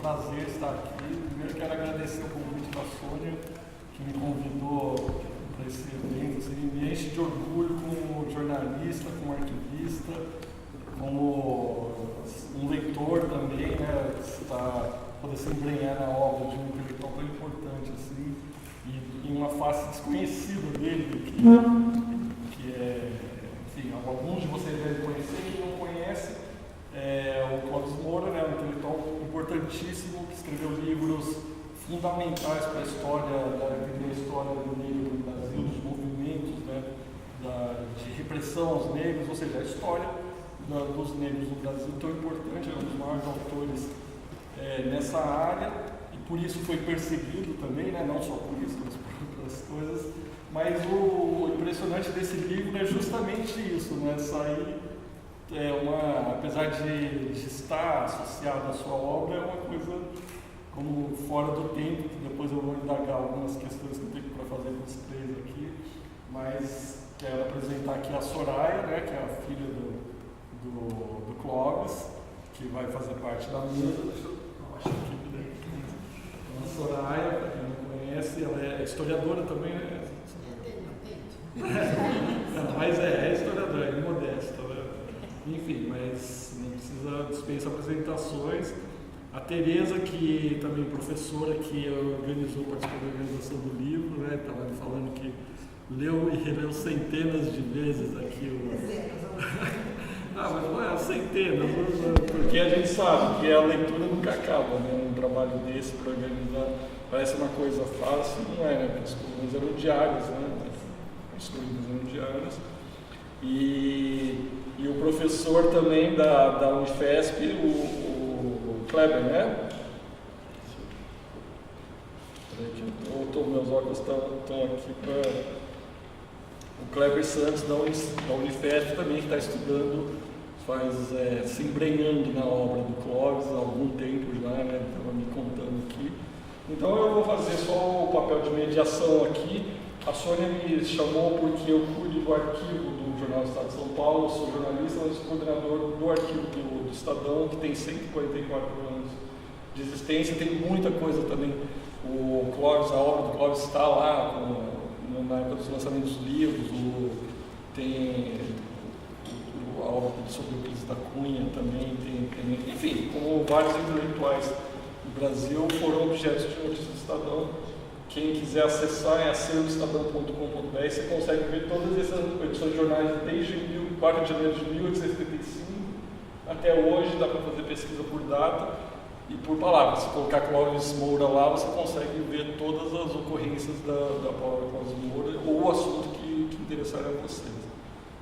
prazer estar aqui. Primeiro quero agradecer o convite da Sônia, que me convidou para esse evento. Assim, me enche de orgulho como jornalista, como arquivista, como um leitor também, né? Poder se embrenhar na obra de um intelectual tão importante assim, e uma face desconhecida dele, que é, enfim, alguns de vocês devem conhecer, quem não conhece, o Clóvis Moura, né, um intelectual importantíssimo, que escreveu livros fundamentais para a história do negro no Brasil, dos movimentos, né, de repressão aos negros, ou seja, a história dos negros no Brasil tão importante, é um dos maiores autores nessa área, e por isso foi perseguido também, né, não só por isso, mas por outras coisas. Mas o impressionante desse livro é justamente isso, né, sair, apesar de estar associado à sua obra, é uma coisa como fora do tempo, que depois eu vou indagar algumas questões que eu tenho para fazer com os três aqui, mas quero apresentar aqui a Soraya, né, que é a filha do Clóvis, que vai fazer parte da mesa. Deixa eu achar aqui. Então, a Soraya, para quem não conhece, ela é historiadora também, né? Mas é historiadora, é modesta, né? Enfim, mas não precisa dispensar apresentações. A Tereza, que também é professora, que participou da organização do livro, né? Estava me falando que leu e releu centenas de vezes aqui mas não é centenas, porque a gente sabe que a leitura nunca acaba, né? Um trabalho desse para organizar parece uma coisa fácil, não é, né? Porque as colunas eram diárias, né? As colunas eram diárias. E o professor também da Unifesp, o Kleber, né? Meus óculos estão aqui para... O Kleber Santos da Unifesp também, que está estudando, se embrenhando na obra do Clóvis há algum tempo já, né? Estava me contando aqui. Então eu vou fazer só o papel de mediação aqui. A Sônia me chamou porque eu cuido do arquivo do Jornal do Estado de São Paulo, eu sou jornalista, mas sou coordenador do arquivo do Estadão, que tem 144 anos de existência, tem muita coisa também. O Clóvis, a obra do Clóvis está lá na época dos lançamentos dos livros, tem a obra sobre o Euclides da Cunha também, enfim, como vários intelectuais do Brasil foram objetos de notícia do Estadão. Quem quiser acessar é acervoestadão.com.br, você consegue ver todas essas edições de jornais desde 4 de janeiro de 1875 até hoje, dá para fazer pesquisa por data e por palavra. Se colocar Clóvis Moura lá, você consegue ver todas as ocorrências da palavra Clóvis Moura ou o assunto que interessar a vocês.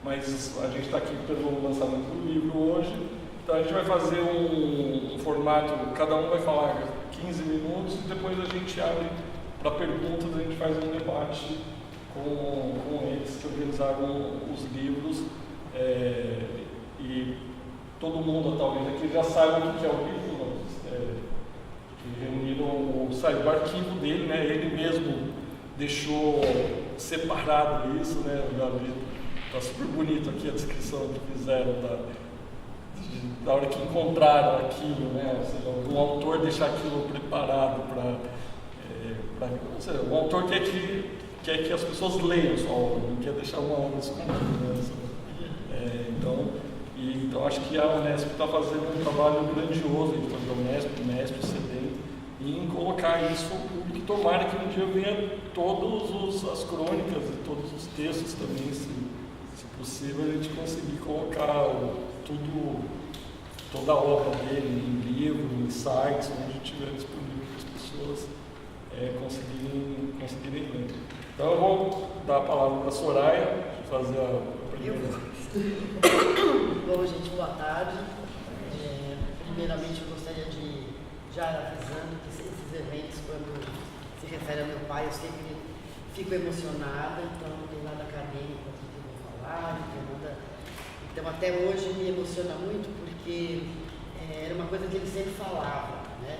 Mas a gente está aqui pelo lançamento do livro hoje, então a gente vai fazer um formato, cada um vai falar 15 minutos e depois a gente abre para perguntas, a gente faz um debate com eles que organizaram os livros, e todo mundo talvez aqui já saiba o que é o livro, que reuniram saiu do arquivo dele, né? Ele mesmo deixou separado isso, né? Está super bonito aqui a descrição que fizeram da hora que encontraram aquilo, né? Ou seja, o autor deixar aquilo preparado ou seja, o autor quer que as pessoas leiam sua obra, não quer deixar uma obra escondida, né? Então acho que a Unesp está fazendo um trabalho grandioso, a Unesp, o Unesp, o CEDEM, em colocar isso ao público e tomara que um dia venha todas as crônicas e todos os textos também, se possível, a gente conseguir colocar toda a obra dele em livro, em sites, onde estiver disponível para as pessoas conseguirem ler. Então eu vou dar a palavra para a Soraya, fazer a primeira. Bom, gente, boa tarde. Primeiramente eu gostaria de já avisando que esses eventos, quando se refere ao meu pai, eu sempre fico emocionada, então não tem nada acadêmico aqui que eu vou falar, não tem nada. Então até hoje me emociona muito porque era uma coisa que ele sempre falava, né?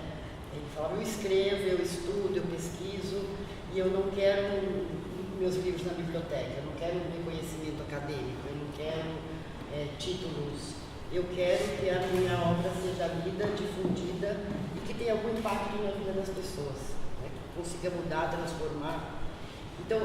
Ele falava, eu escrevo, eu estudo, eu pesquiso e eu não quero meus livros na biblioteca, eu não quero reconhecimento acadêmico, eu não quero títulos, eu quero que a minha obra seja lida, difundida e que que tenha algum impacto na vida das pessoas, né? Que consiga mudar, transformar. Então,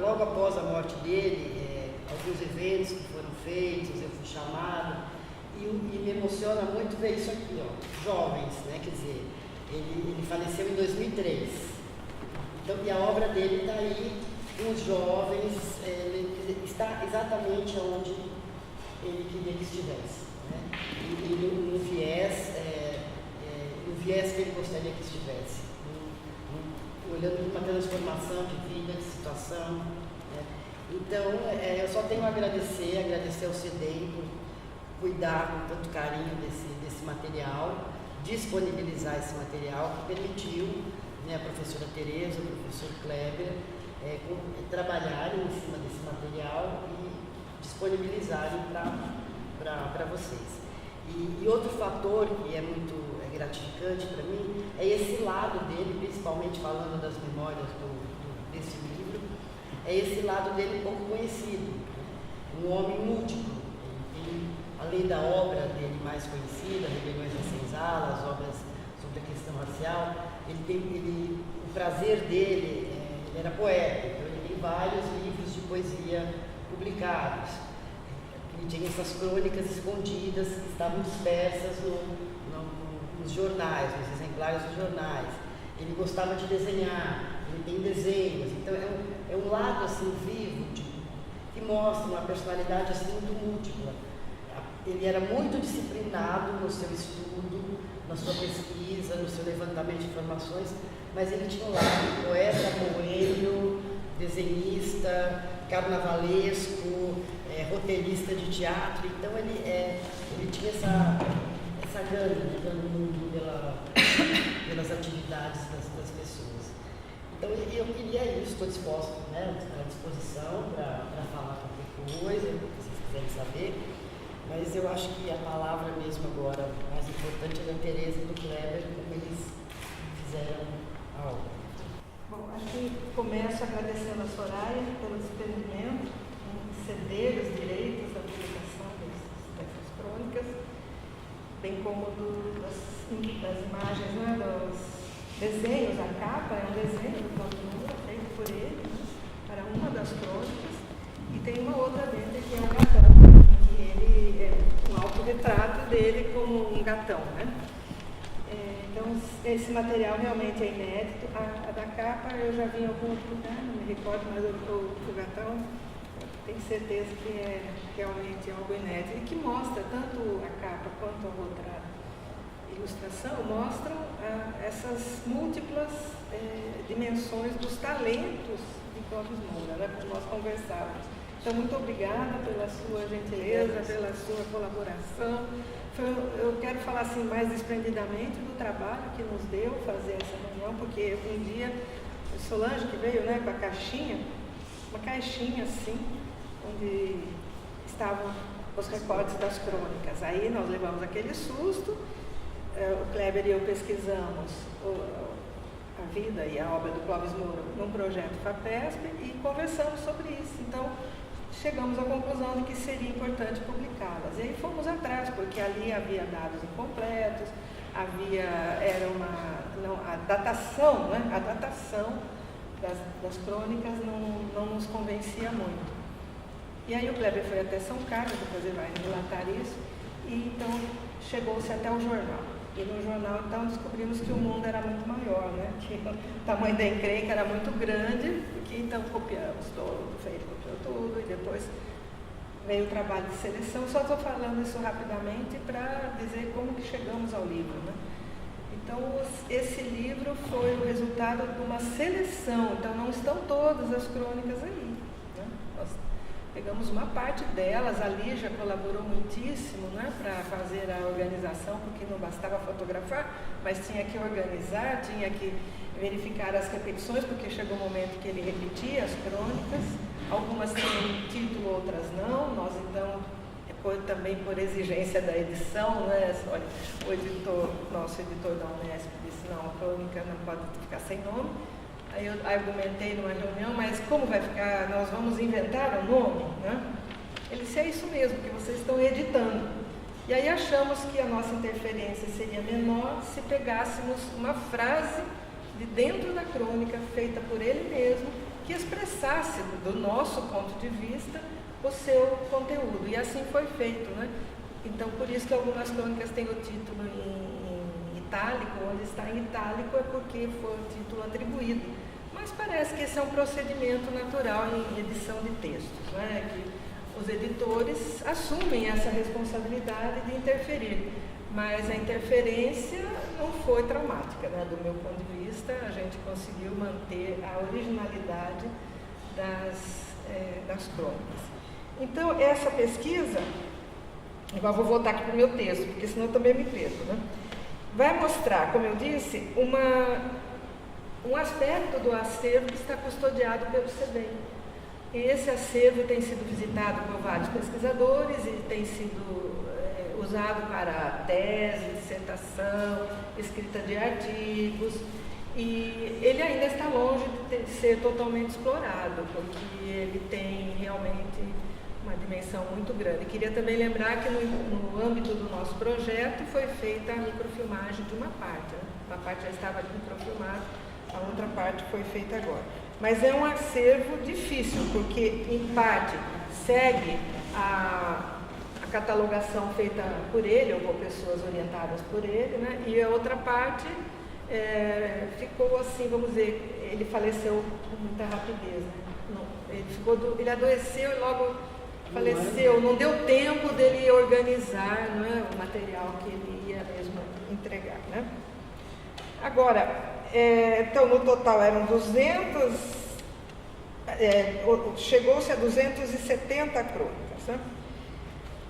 logo após a morte dele, alguns eventos que foram feitos, eu fui chamada, e me emociona muito ver isso aqui, ó, jovens, né? Quer dizer, ele faleceu em 2003, então, e a obra dele está aí, com os jovens, ele está exatamente onde ele queria que estivesse, né? E no viés que ele gostaria que estivesse, olhando para uma transformação de vida, de situação, né? Então, eu só tenho a agradecer ao CEDEM por cuidar com tanto carinho desse material, disponibilizar esse material, que permitiu, né, a professora Tereza, o professor Kleber, trabalharem em cima desse material e disponibilizarem para vocês. E outro fator que é muito gratificante para mim é esse lado dele, principalmente falando das memórias desse livro, é esse lado dele pouco conhecido, né? Um homem múltiplo. Ele, além da obra dele mais conhecida, Rebeliões das Senzalas, obras sobre a questão racial, o prazer dele, ele era poeta, então ele tem vários livros de poesia publicados. Ele tinha essas crônicas escondidas que estavam dispersas nos jornais, nos exemplares dos jornais. Ele gostava de desenhar, ele tem desenhos, então é um lado assim vivo que mostra uma personalidade assim muito múltipla. Ele era muito disciplinado no seu estudo, na sua pesquisa, no seu levantamento de informações, mas ele tinha um lado poeta, boêmio, desenhista, carnavalesco, roteirista de teatro, então ele tinha essa gana, né, pelo mundo, pelas atividades das pessoas. Então eu queria isso, estou disposto, né, à disposição para falar qualquer coisa, se vocês quiserem saber, mas eu acho que a palavra mesmo agora mais importante é da Tereza e do Kleber, como eles fizeram a obra. Bom, acho que começo agradecendo a Soraya pelo desprendimento, ceder os direitos da publicação dessas crônicas, bem como das imagens, né, dos desenhos. A capa é um desenho do Cláudio Moura, feito por ele, né, para uma das crônicas, e tem uma outra dentro que é um gatão, que ele é um autorretrato dele como um gatão, né? Então, esse material realmente é inédito. A da capa eu já vi em algum outro lugar, não me recordo, mas o gatão, tenho certeza que é realmente algo inédito e que mostra tanto a capa quanto a outra ilustração, mostram essas múltiplas dimensões dos talentos de Clóvis Moura, né, como nós conversávamos. Então, muito obrigada pela sua gentileza, pela sua colaboração. Eu quero falar assim mais desprendidamente do trabalho que nos deu fazer essa reunião, porque um dia, Solange que veio, né, com a caixinha, uma caixinha assim, onde estavam os recortes das crônicas. Aí nós levamos aquele susto, o Kleber e eu pesquisamos a vida e a obra do Clóvis Moura num projeto FAPESP e conversamos sobre isso. Então, chegamos à conclusão de que seria importante publicá-las. E aí fomos atrás, porque ali havia dados incompletos, a datação, né? A datação das crônicas não nos convencia muito. E aí o Kleber foi até São Carlos, depois ele vai relatar isso, e então chegou-se até o jornal. E no jornal, então, descobrimos que o mundo era muito maior, né? Que o tamanho da encrenca era muito grande, que então copiamos todo, o Feito copiou tudo, e depois veio o trabalho de seleção. Só estou falando isso rapidamente para dizer como que chegamos ao livro, né? Então, esse livro foi o resultado de uma seleção, então não estão todas as crônicas aí, né? Nós pegamos uma parte delas, a Lígia colaborou muitíssimo, né, para fazer a organização, porque não bastava fotografar, mas tinha que organizar, tinha que verificar as repetições, porque chegou um momento que ele repetia as crônicas, algumas tinham título, outras não. Nós então, também por exigência da edição, né, olha, nosso editor da Unesp disse, não, a crônica não pode ficar sem nome. Aí eu argumentei numa reunião, mas como vai ficar, nós vamos inventar um nome, né? Ele disse, é isso mesmo, que vocês estão editando. E aí achamos que a nossa interferência seria menor se pegássemos uma frase de dentro da crônica, feita por ele mesmo, que expressasse, do nosso ponto de vista, o seu conteúdo. E assim foi feito, né? Então, por isso que algumas crônicas têm o título em itálico, onde está em itálico é porque foi o título atribuído. Mas parece que esse é um procedimento natural em edição de textos, né? Que os editores assumem essa responsabilidade de interferir, mas a interferência não foi traumática, né? Do meu ponto de vista, a gente conseguiu manter a originalidade das crônicas. Então, essa pesquisa, agora vou voltar aqui para o meu texto, porque senão eu também me perco, né? Vai mostrar, como eu disse, um aspecto do acervo que está custodiado pelo CEBEM. Esse acervo tem sido visitado por vários pesquisadores e tem sido usado para tese, dissertação, escrita de artigos, e ele ainda está longe de ser totalmente explorado, porque ele tem realmente uma dimensão muito grande. Queria também lembrar que no âmbito do nosso projeto foi feita a microfilmagem de uma parte, né? Uma parte já estava microfilmada, a outra parte foi feita agora. Mas é um acervo difícil, porque, em parte, segue a catalogação feita por ele, ou por pessoas orientadas por ele, né? E a outra parte ficou assim, vamos dizer, ele faleceu com muita rapidez, né? Ele adoeceu e logo faleceu, não deu tempo dele organizar, né, o material que ele ia mesmo entregar, né? Agora, então, no total eram 200, chegou-se a 270 crônicas, né?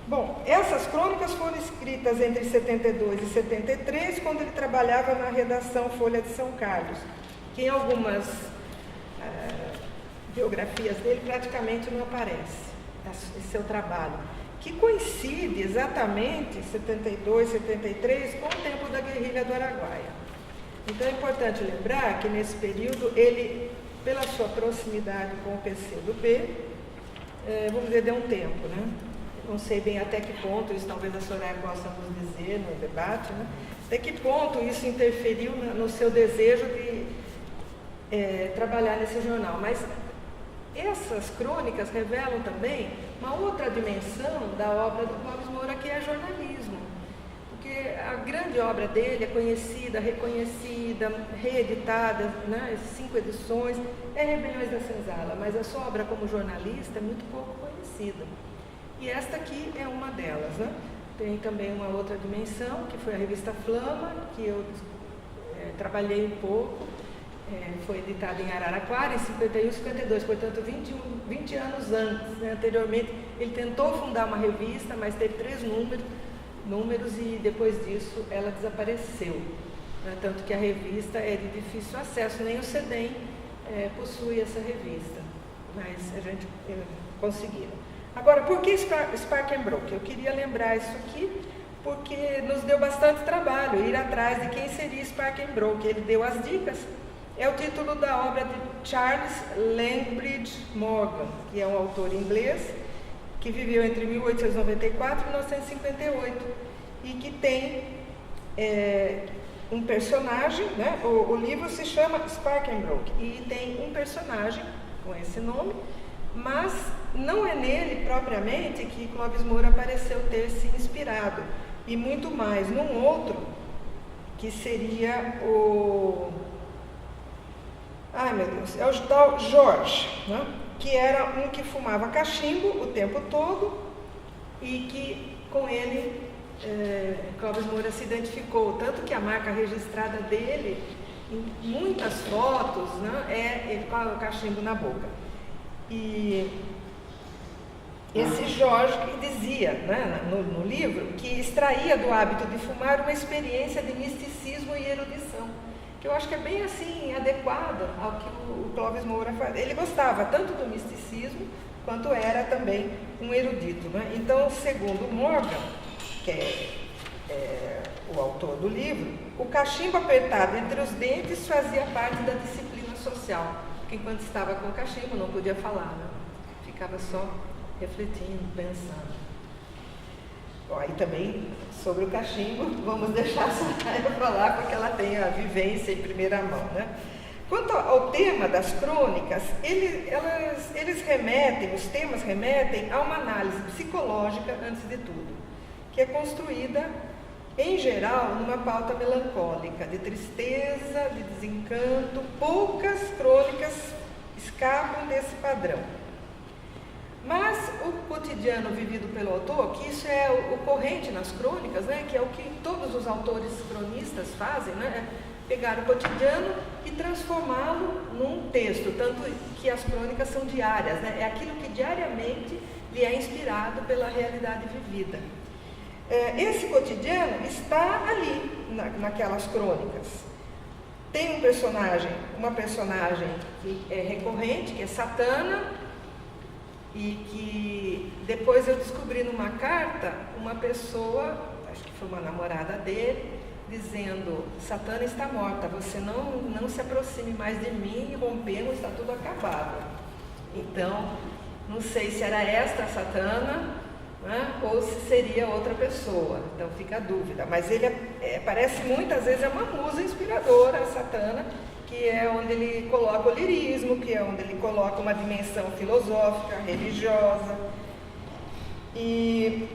Bom, essas crônicas foram escritas entre 72 e 73, quando ele trabalhava na redação Folha de São Carlos, que em algumas biografias dele praticamente não aparece esse seu trabalho, que coincide exatamente, 72, 73, com o tempo da guerrilha do Araguaia. Então é importante lembrar que nesse período ele, pela sua proximidade com o PCdoB, vamos dizer, deu um tempo, né? Não sei bem até que ponto, isso talvez a Soraya possa nos dizer no debate, né? Até que ponto isso interferiu no seu desejo de trabalhar nesse jornal. Mas essas crônicas revelam também uma outra dimensão da obra do Clóvis Moura, que é jornalismo. Porque a grande obra dele é conhecida, reconhecida, reeditada, né, 5 edições, é Rebeliões da Senzala, mas a sua obra como jornalista é muito pouco conhecida. E esta aqui é uma delas, né? Tem também uma outra dimensão, que foi a revista Flama, que eu trabalhei um pouco, foi editada em Araraquara em 51 e 52, portanto 20 anos antes, né? Anteriormente ele tentou fundar uma revista, mas teve 3 números e depois disso ela desapareceu, né? Tanto que a revista é de difícil acesso, nem o CEDEM possui essa revista, mas a gente conseguiu. Agora, por que Sparkenbrook? Eu queria lembrar isso aqui porque nos deu bastante trabalho ir atrás de quem seria Sparkenbrook. Ele deu as dicas. É o título da obra de Charles Langbridge Morgan, que é um autor inglês que viveu entre 1894 e 1958 e que tem um personagem, né? O livro se chama Sparkenbrook e tem um personagem com esse nome, mas não é nele propriamente que Clóvis Moura pareceu ter se inspirado, e muito mais num outro que seria o... Ai, meu Deus, é o tal Jorge, né? Que era um que fumava cachimbo o tempo todo e que com ele Clóvis Moura se identificou, tanto que a marca registrada dele, em muitas fotos, né, é ele com o cachimbo na boca. E esse Jorge que dizia, né, no livro, que extraía do hábito de fumar uma experiência de misticismo e erudição, que eu acho que é bem assim, adequado ao que o Clóvis Moura faz. Ele gostava tanto do misticismo, quanto era também um erudito, né? Então, segundo Morgan, que é o autor do livro, o cachimbo apertado entre os dentes fazia parte da disciplina social, porque enquanto estava com o cachimbo não podia falar, né? Ficava só refletindo, pensando. Bom, aí também, sobre o cachimbo, vamos deixar a Soraya falar, porque ela tem a vivência em primeira mão, né? Quanto ao tema das crônicas, os temas remetem a uma análise psicológica, antes de tudo, que é construída, em geral, numa pauta melancólica, de tristeza, de desencanto. Poucas crônicas escapam desse padrão. Mas o cotidiano vivido pelo autor, que isso é o corrente nas crônicas, né, que é o que todos os autores cronistas fazem, né, pegar o cotidiano e transformá-lo num texto, tanto que as crônicas são diárias, né, é aquilo que diariamente lhe é inspirado pela realidade vivida. Esse cotidiano está ali, naquelas crônicas. Tem uma personagem que é recorrente, que é Satana, e que depois eu descobri numa carta uma pessoa, acho que foi uma namorada dele, dizendo: Satana está morta, você não se aproxime mais de mim, rompemos, está tudo acabado. Então, não sei se era esta a Satana, né, ou se seria outra pessoa, então fica a dúvida. Mas ele parece muitas vezes uma musa inspiradora, a Satana, que é onde ele coloca o lirismo, que é onde ele coloca uma dimensão filosófica, religiosa. E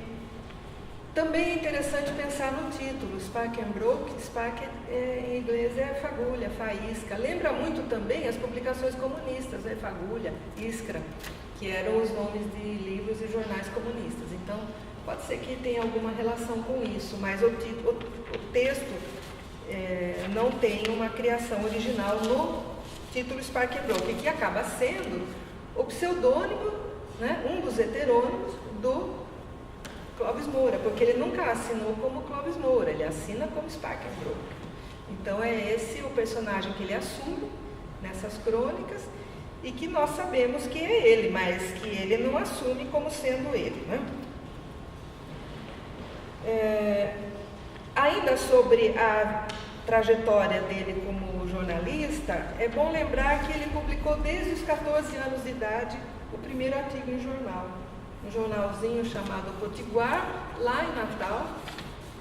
também é interessante pensar no título, Spark and Broke. Spark em inglês é fagulha, faísca. Lembra muito também as publicações comunistas, né? Fagulha, Iskra, que eram os nomes de livros e jornais comunistas. Então, pode ser que tenha alguma relação com isso, mas o texto não tem uma criação original no título Spark and Broke, que acaba sendo o pseudônimo, né, um dos heterônimos do Clóvis Moura, porque ele nunca assinou como Clóvis Moura, ele assina como Spark and Broke. Então é esse o personagem que ele assume nessas crônicas e que nós sabemos que é ele, mas que ele não assume como sendo ele, né? Ainda sobre a trajetória dele como jornalista, é bom lembrar que ele publicou desde os 14 anos de idade o primeiro artigo em jornal, um jornalzinho chamado Potiguar, lá em Natal,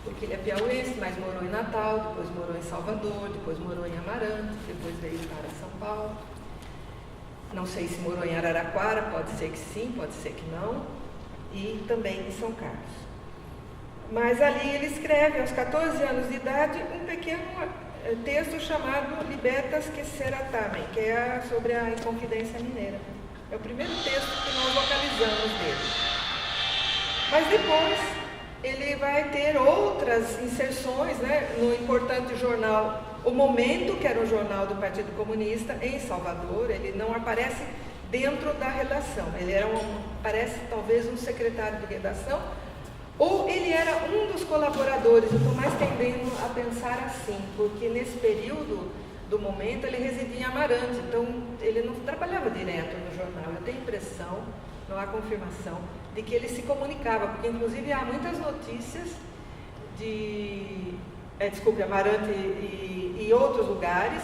porque ele é piauiense, mas morou em Natal, depois morou em Salvador, depois morou em Amarante, depois veio para São Paulo. Não sei se morou em Araraquara, pode ser que sim, pode ser que não, e também em São Carlos. Mas ali ele escreve, aos 14 anos de idade, um pequeno texto chamado Libertas que Seratamen, que é sobre a Inconfidência Mineira. É o primeiro texto que nós localizamos dele. Mas depois ele vai ter outras inserções, né, no importante jornal O Momento, que era um jornal do Partido Comunista em Salvador. Ele não aparece dentro da redação, ele parece talvez um secretário de redação, ou ele era um dos colaboradores. Eu estou mais tendendo a pensar assim, porque nesse período do Momento ele residia em Amarante, então ele não trabalhava direto no jornal. Eu tenho impressão, não há confirmação, de que ele se comunicava, porque inclusive há muitas notícias de Amarante e outros lugares,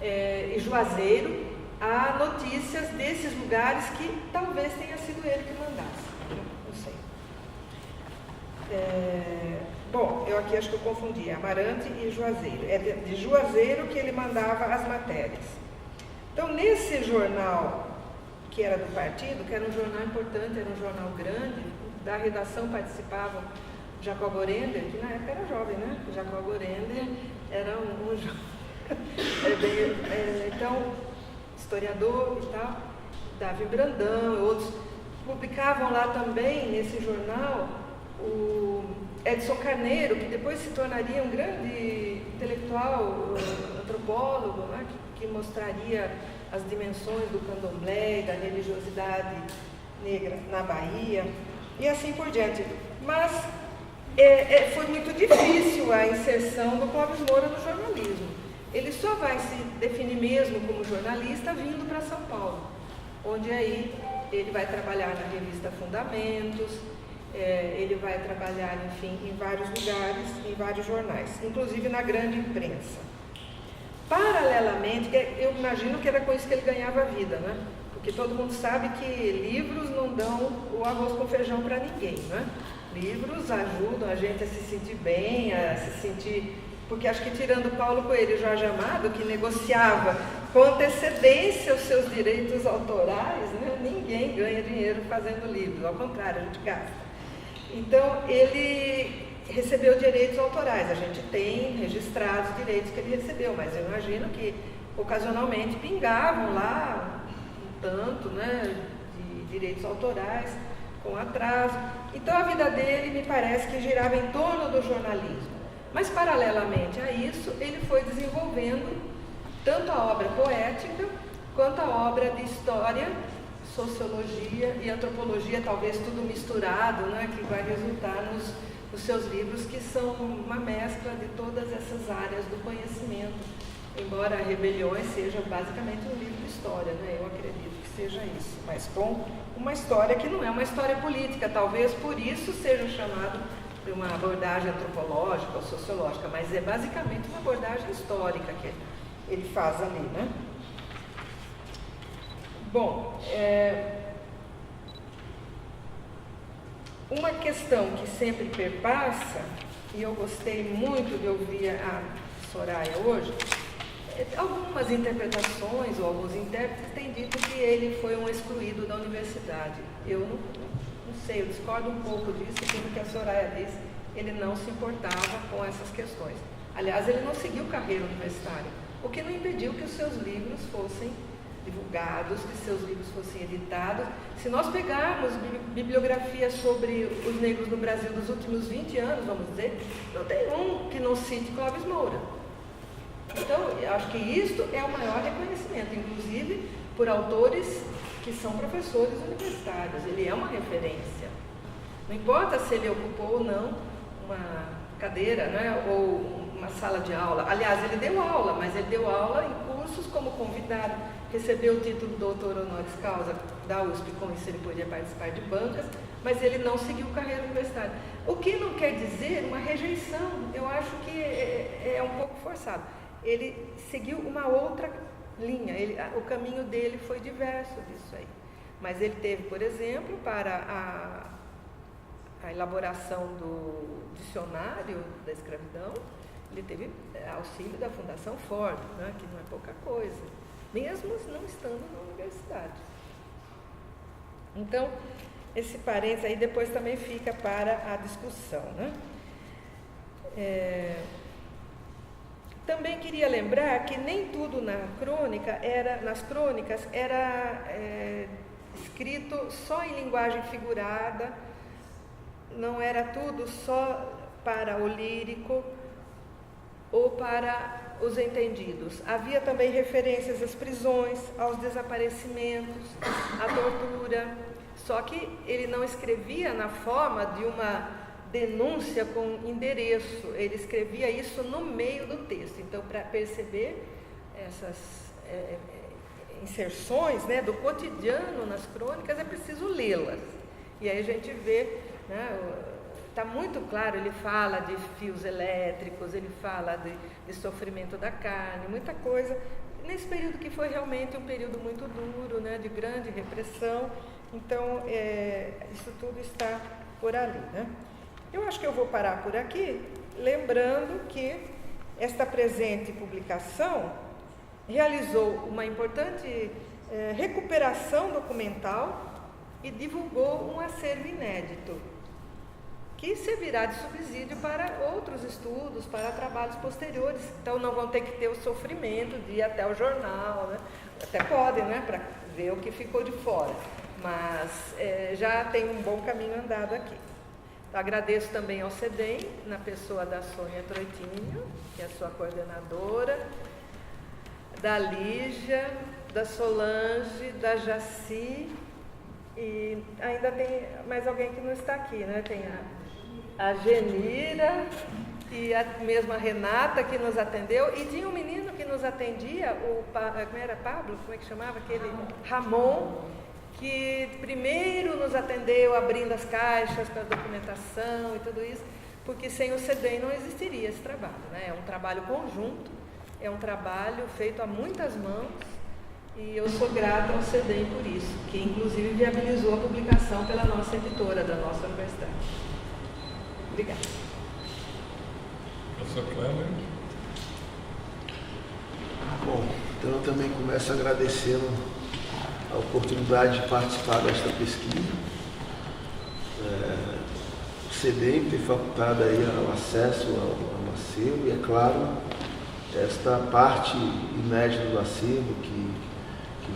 e Juazeiro, há notícias desses lugares que talvez tenha sido ele que mandasse, não sei. Bom, eu aqui acho que eu confundi Amarante e Juazeiro. É de Juazeiro que ele mandava as matérias. Então, nesse jornal que era do partido, que era um jornal importante, era um jornal grande, da redação participavam Jacob Orender, que na época era jovem, né? Jacob Orender era um jovem. Então, historiador e tal, Davi Brandão e outros, publicavam lá também, nesse jornal, o Edson Carneiro, que depois se tornaria um grande intelectual, antropólogo, né, que mostraria as dimensões do candomblé e da religiosidade negra na Bahia, e assim por diante. Mas foi muito difícil a inserção do Clóvis Moura no jornalismo. Ele só vai se definir mesmo como jornalista vindo para São Paulo, onde aí ele vai trabalhar na revista Fundamentos, ele vai trabalhar, enfim, em vários lugares, em vários jornais, inclusive na grande imprensa. Paralelamente, eu imagino que era com isso que ele ganhava a vida, né? Porque todo mundo sabe que livros não dão o arroz com feijão para ninguém, né? Livros ajudam a gente a se sentir bem, a se sentir... Porque acho que tirando Paulo Coelho e Jorge Amado, que negociava com antecedência os seus direitos autorais, né? Ninguém ganha dinheiro fazendo livros, ao contrário, a gente gasta. Então, ele recebeu direitos autorais, a gente tem registrados os direitos que ele recebeu, mas eu imagino que ocasionalmente pingavam lá um tanto, né, de direitos autorais com atraso. Então, a vida dele me parece que girava em torno do jornalismo. Mas, paralelamente a isso, ele foi desenvolvendo tanto a obra poética, quanto a obra de história, sociologia e antropologia, talvez tudo misturado, né, que vai resultar nos seus livros, que são uma mescla de todas essas áreas do conhecimento, embora Rebeliões seja basicamente um livro de história, né, eu acredito que seja isso, mas com uma história que não é uma história política, talvez por isso seja chamado de uma abordagem antropológica ou sociológica, mas é basicamente uma abordagem histórica que ele faz ali, né? Bom, uma questão que sempre perpassa, e eu gostei muito de ouvir a Soraya hoje, algumas interpretações ou alguns intérpretes têm dito que ele foi um excluído da universidade. Eu não sei, eu discordo um pouco disso, porque a Soraya disse, ele não se importava com essas questões. Aliás, ele não seguiu carreira universitária, o que não impediu que os seus livros fossem divulgados, que seus livros fossem editados. Se nós pegarmos bibliografia sobre os negros no Brasil dos últimos 20 anos, vamos dizer, não tem um que não cite Clóvis Moura. Então, eu acho que isto é o maior reconhecimento, inclusive por autores que são professores universitários. Ele é uma referência. Não importa se ele ocupou ou não uma cadeira, né, ou uma sala de aula. Aliás, ele deu aula, mas ele deu aula em cursos como convidado. Recebeu o título de doutor honoris causa da USP, com isso ele podia participar de bancas, mas ele não seguiu carreira universitária. O que não quer dizer uma rejeição, eu acho que é um pouco forçado. Ele seguiu uma outra linha, o caminho dele foi diverso disso aí. Mas ele teve, por exemplo, para a elaboração do dicionário da escravidão, ele teve auxílio da Fundação Ford, né, que não é pouca coisa, mesmo não estando na universidade. Então, esse parênteses aí depois também fica para a discussão, né? Também queria lembrar que nem tudo nas crônicas era escrito só em linguagem figurada, não era tudo só para o lírico ou para os entendidos. Havia também referências às prisões, aos desaparecimentos, à tortura, só que ele não escrevia na forma de uma denúncia com endereço, ele escrevia isso no meio do texto. Então, para perceber essas inserções, né, do cotidiano nas crônicas, é preciso lê-las. E aí a gente vê, né, está muito claro, ele fala de fios elétricos, ele fala de sofrimento da carne, muita coisa, nesse período que foi realmente um período muito duro, né, de grande repressão. Então, isso tudo está por ali, né? Eu acho que eu vou parar por aqui, lembrando que esta presente publicação realizou uma importante recuperação documental e divulgou um acervo inédito, que servirá de subsídio para outros estudos, para trabalhos posteriores. Então, não vão ter que ter o sofrimento de ir até o jornal, né? Até podem, né, para ver o que ficou de fora, mas já tem um bom caminho andado aqui. Agradeço também ao CEDEM, na pessoa da Sônia Troitinho, que é a sua coordenadora, da Lígia, da Solange, da Jaci, e ainda tem mais alguém que não está aqui, né? Tem a Genira e a mesma Renata que nos atendeu, e tinha um menino que nos atendia, como era Pablo? Como é que chamava? Aquele Ramon, que primeiro nos atendeu abrindo as caixas para a documentação e tudo isso, porque sem o CEDEM não existiria esse trabalho, né? É um trabalho conjunto, é um trabalho feito a muitas mãos, e eu sou grata ao CEDEM por isso, que inclusive viabilizou a publicação pela nossa editora da nossa universidade. Obrigada. Professor Kleber. Bom, então eu também começo agradecendo a oportunidade de participar desta pesquisa. O CEDEM ter facultado aí o acesso ao acervo e, é claro, esta parte inédita do acervo que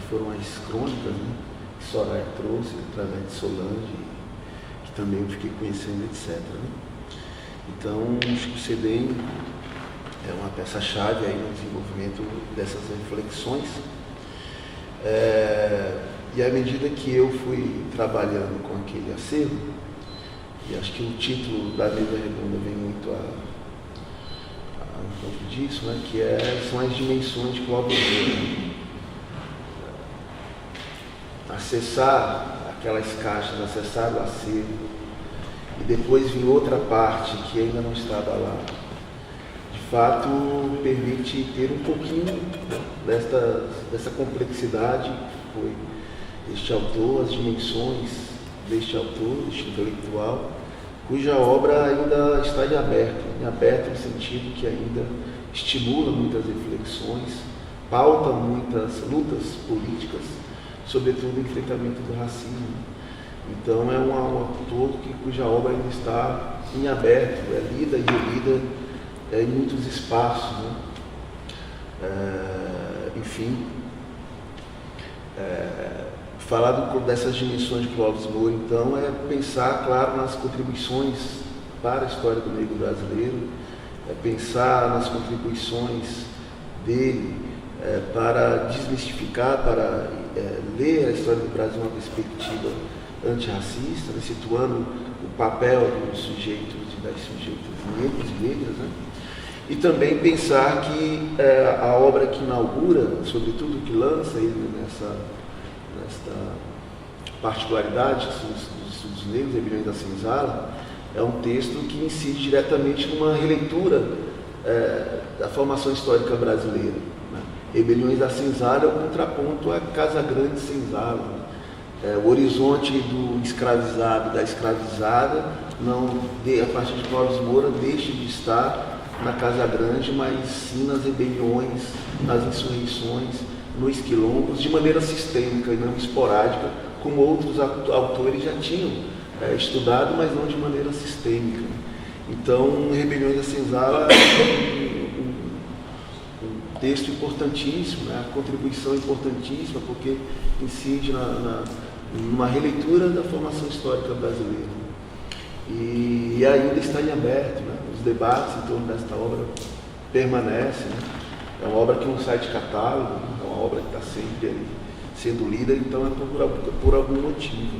foram as crônicas, né, que Soraya trouxe através de Solange, que também eu fiquei conhecendo, etc. Né? Então, acho que o CEDEM é uma peça-chave aí no desenvolvimento dessas reflexões. E à medida que eu fui trabalhando com aquele acervo, e acho que o título da mesa redonda vem muito um pouco disso, né, que são as dimensões de Clóvis Moura. Acessar aquelas caixas, acessar o acervo, e depois vir outra parte que ainda não estava lá, de fato permite ter um pouquinho dessa complexidade que foi este autor, as dimensões deste autor, deste intelectual, cuja obra ainda está em aberto no sentido que ainda estimula muitas reflexões, pauta muitas lutas políticas, sobretudo o enfrentamento do racismo. Então é um autor cuja obra ainda está em aberto, é lida e relida em muitos espaços, né? Enfim, falar dessas dimensões de Clóvis Moura, então, é pensar, claro, nas contribuições para a história do negro brasileiro, é pensar nas contribuições dele para desmistificar, para ler a história do Brasil uma perspectiva antirracista, né, situando o papel dos sujeitos e das sujeitas negros e negras, né? E também pensar que a obra que inaugura, sobretudo que lança ele nesta particularidade dos estudos negros, Rebeliões da Senzala, é um texto que incide diretamente numa releitura da formação histórica brasileira. Né? Rebeliões da Senzala é o contraponto à Casa Grande Senzala. Né? O horizonte do escravizado, da escravizada, a partir de Clóvis Moura, deixa de estar na Casa Grande, mas sim nas rebeliões, nas insurreições, nos quilombos, de maneira sistêmica e não esporádica, como outros autores já tinham estudado, mas não de maneira sistêmica. Então, Rebeliões da Senzala é um texto importantíssimo, né? A contribuição importantíssima, porque incide numa releitura da formação histórica brasileira. E ainda está em aberto, né? Os debates em torno desta obra permanecem, né? É uma obra que não sai de catálogo, é uma obra que está sempre ali sendo lida, então é por algum motivo.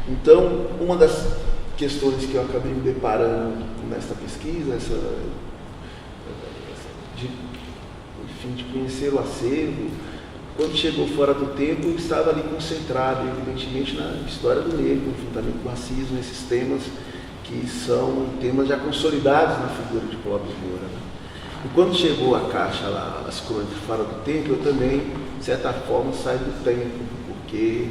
Então, uma das questões que eu acabei me deparando nesta pesquisa, de conhecer o acervo, quando chegou Fora do Tempo, eu estava ali concentrado, evidentemente, na história do negro, no enfrentamento do racismo, esses temas que são temas já consolidados na figura de Clóvis Moura. Né? E quando chegou a caixa lá, as crônicas Fora do Tempo, eu também, de certa forma, saí do tempo, porque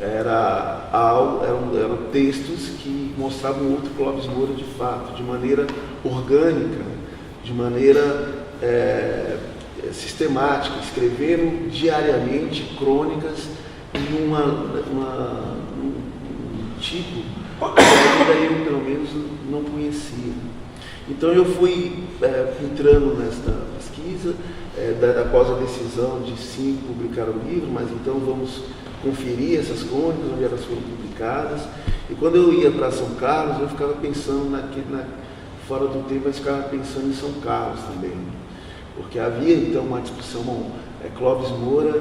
eram textos que mostravam outro Clóvis Moura de fato, de maneira orgânica, né? De maneira sistemática, escreveram diariamente crônicas em um tipo que ainda eu, pelo menos, não conhecia. Então eu fui entrando nesta pesquisa, após a decisão de sim publicar o livro, mas então vamos conferir essas crônicas, onde elas foram publicadas. E quando eu ia para São Carlos, eu ficava pensando Fora do Tempo, eu ficava pensando em São Carlos também. Porque havia então uma discussão, Clóvis Moura,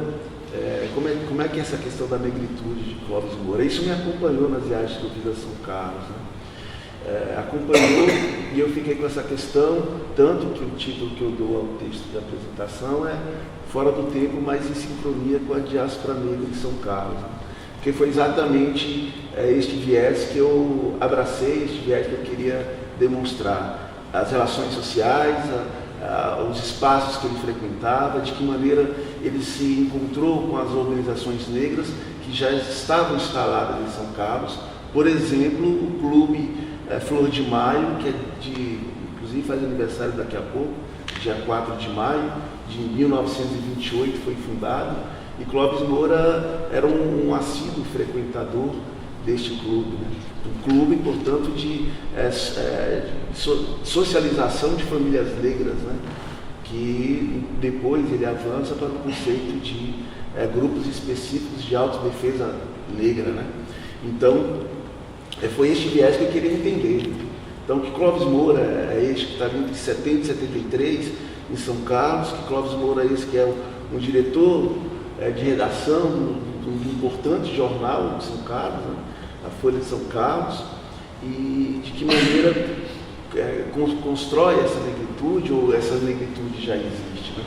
como é que é essa questão da negritude de Clóvis Moura? Isso me acompanhou nas viagens que eu fiz a São Carlos. Né? Acompanhou e eu fiquei com essa questão, tanto que o título que eu dou ao texto da apresentação é Fora do Tempo, mas em sincronia com a diáspora negra de São Carlos. Né? Porque foi exatamente este viés que eu abracei, este viés que eu queria demonstrar. As relações sociais, os espaços que ele frequentava, de que maneira ele se encontrou com as organizações negras que já estavam instaladas em São Carlos. Por exemplo, o Clube Flor de Maio, que inclusive faz aniversário daqui a pouco, dia 4 de maio de 1928 foi fundado, e Clóvis Moura era um assíduo frequentador deste clube, né? Um clube, portanto, de socialização de famílias negras, né? Que depois ele avança para o conceito de grupos específicos de autodefesa negra, né? Então, foi este viés que eu queria entender. Então, que Clóvis Moura é este que está entre 70 e 73 em São Carlos, que Clóvis Moura é esse que é um diretor de redação de um importante jornal de São Carlos, né? A Folha de São Carlos, e de que maneira constrói essa negritude, ou essa negritude já existe, né?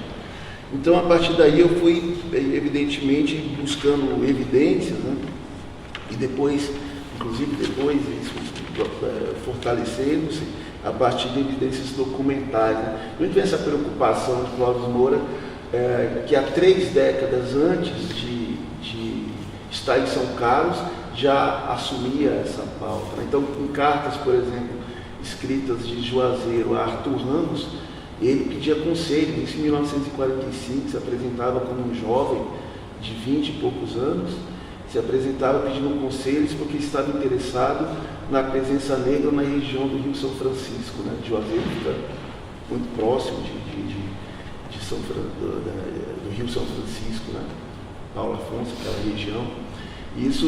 Então, a partir daí eu fui, evidentemente, buscando evidências, né? E depois, inclusive depois, isso fortalecendo-se a partir de evidências documentais, né? A gente vê essa preocupação de Clóvis Moura, que há 3 décadas antes de estar em São Carlos, já assumia essa pauta, né? Então, em cartas, por exemplo, escritas de Juazeiro a Arthur Ramos, ele pedia conselho. Isso em 1945, se apresentava como um jovem de 20 e poucos anos, se apresentava pedindo conselhos porque estava interessado na presença negra na região do Rio São Francisco, né? Juazeiro fica muito próximo do Rio São Francisco, né? Paulo Afonso, aquela região. Isso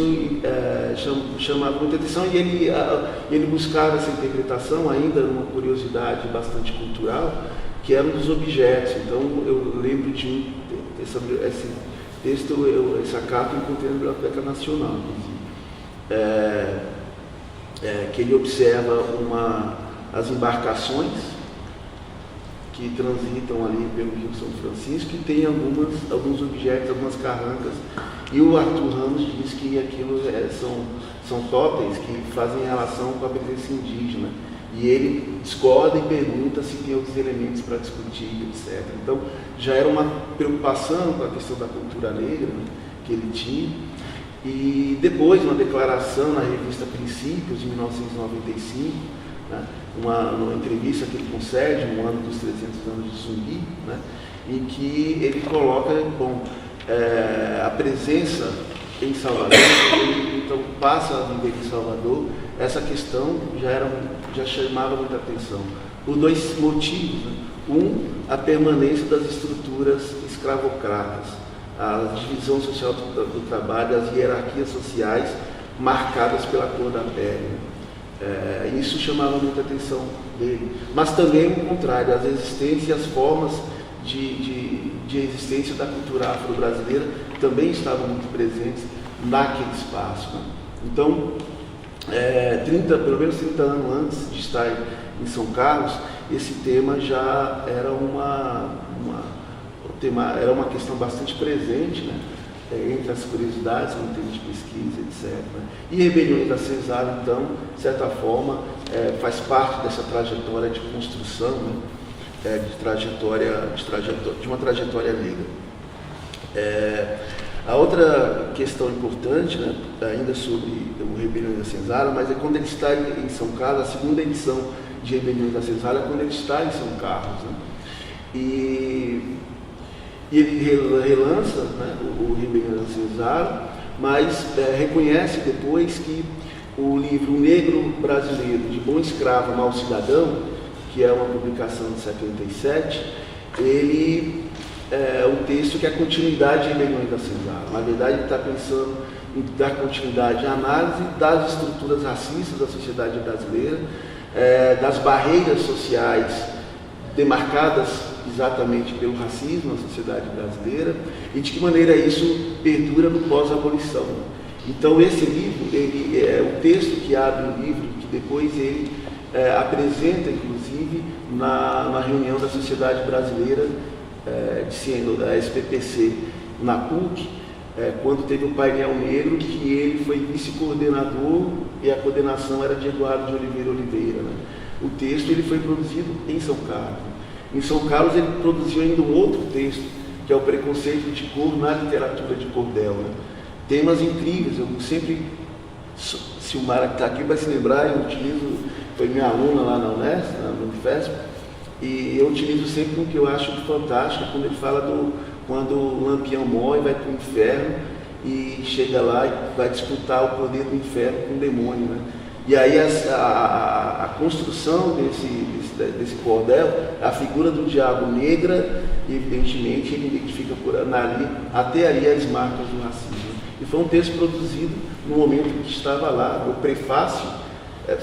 chamava muita atenção, e ele buscava essa interpretação, ainda uma curiosidade bastante cultural, que era um dos objetos. Então, eu lembro de esse texto, essa carta eu encontrei na Biblioteca Nacional, que ele observa as embarcações que transitam ali pelo Rio São Francisco, e tem alguns objetos, algumas carrancas, e o Arthur Ramos diz que aquilo são totens que fazem relação com a presença indígena, e ele discorda e pergunta se tem outros elementos para discutir, etc. Então, já era uma preocupação com a questão da cultura negra, né, que ele tinha. E depois, uma declaração na revista Princípios, de 1995, né, uma entrevista que ele concede, um ano dos 300 anos de Zumbi, né, em que ele coloca, a presença em Salvador, ele então passa a viver em Salvador. Essa questão já chamava muita atenção, por 2 motivos, né? A permanência das estruturas escravocratas, a divisão social do trabalho, as hierarquias sociais marcadas pela cor da pele, né? Isso chamava muita atenção dele, mas também o contrário, as existências e as formas de existência da cultura afro-brasileira também estavam muito presentes naquele espaço, né? Então, pelo menos 30 anos antes de estar em São Carlos, esse tema já era era uma questão bastante presente, né? Entre as curiosidades, no tema de pesquisa, etc. Né? E Rebeliões da Senzala, então, de certa forma, faz parte dessa trajetória de construção, né? De uma trajetória negra. A outra questão importante, né, ainda sobre o Rebeliões da Senzala, mas é quando ele está em São Carlos, a segunda edição de Rebeliões da Senzala é quando ele está em São Carlos, né? E ele relança, né, o Rebeliões da Senzala, mas reconhece depois que o livro O Negro Brasileiro, de Bom Escravo, Mau Cidadão, que é uma publicação de 77, ele um texto que é a continuidade de Rebeliões da Senzala. Na verdade, ele está pensando em dar continuidade à análise das estruturas racistas da sociedade brasileira, das barreiras sociais demarcadas exatamente pelo racismo na sociedade brasileira, e de que maneira isso perdura no pós-abolição. Então, esse livro, ele é o texto que abre o livro, que depois ele apresenta, inclusive, na reunião da Sociedade Brasileira de Ciência, da SPPC, na PUC, quando teve o painel negro, que ele foi vice-coordenador e a coordenação era de Eduardo de Oliveira, né? O texto ele foi produzido em São Carlos. Em São Carlos ele produziu ainda um outro texto, que é o Preconceito de Cor na Literatura de Cordel, né? Temas incríveis, eu sempre, se o Mara que está aqui vai se lembrar, eu utilizo, foi minha aluna lá na Unesp, no Unifesp, e eu utilizo sempre um que eu acho fantástico, quando ele fala quando o Lampião morre, vai para o inferno e chega lá e vai disputar o poder do inferno com o demônio, né? E aí a construção desse cordel, a figura do diabo negra, evidentemente ele identifica até ali as marcas do racismo. E foi um texto produzido no momento que estava lá, o prefácio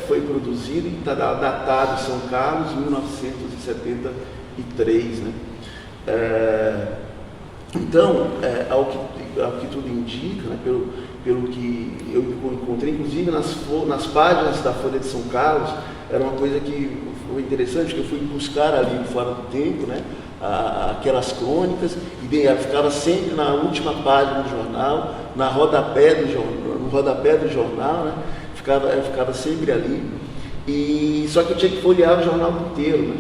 foi produzido e está datado em São Carlos, 1973, né? Então, ao que tudo indica, né, pelo que eu encontrei, inclusive nas páginas da Folha de São Carlos, era uma coisa que foi interessante, que eu fui buscar ali fora do tempo, né, aquelas crônicas, e ela ficava sempre na última página do jornal, no rodapé do jornal, né, ficava sempre ali, só que eu tinha que folhear o jornal inteiro, né.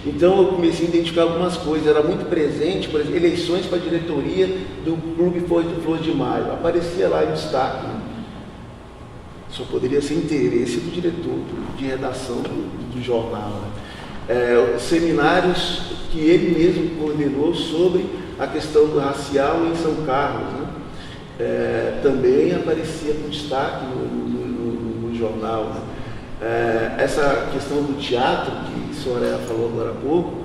Então eu comecei a identificar algumas coisas, era muito presente, por exemplo, eleições para a diretoria do Clube Flor de Maio, aparecia lá em destaque, né? Só poderia ser interesse do diretor de redação do jornal, né? Seminários que ele mesmo coordenou sobre a questão do racial em São Carlos, né? Também aparecia com destaque no jornal, né? Essa questão do teatro, que a senhora falou agora há pouco,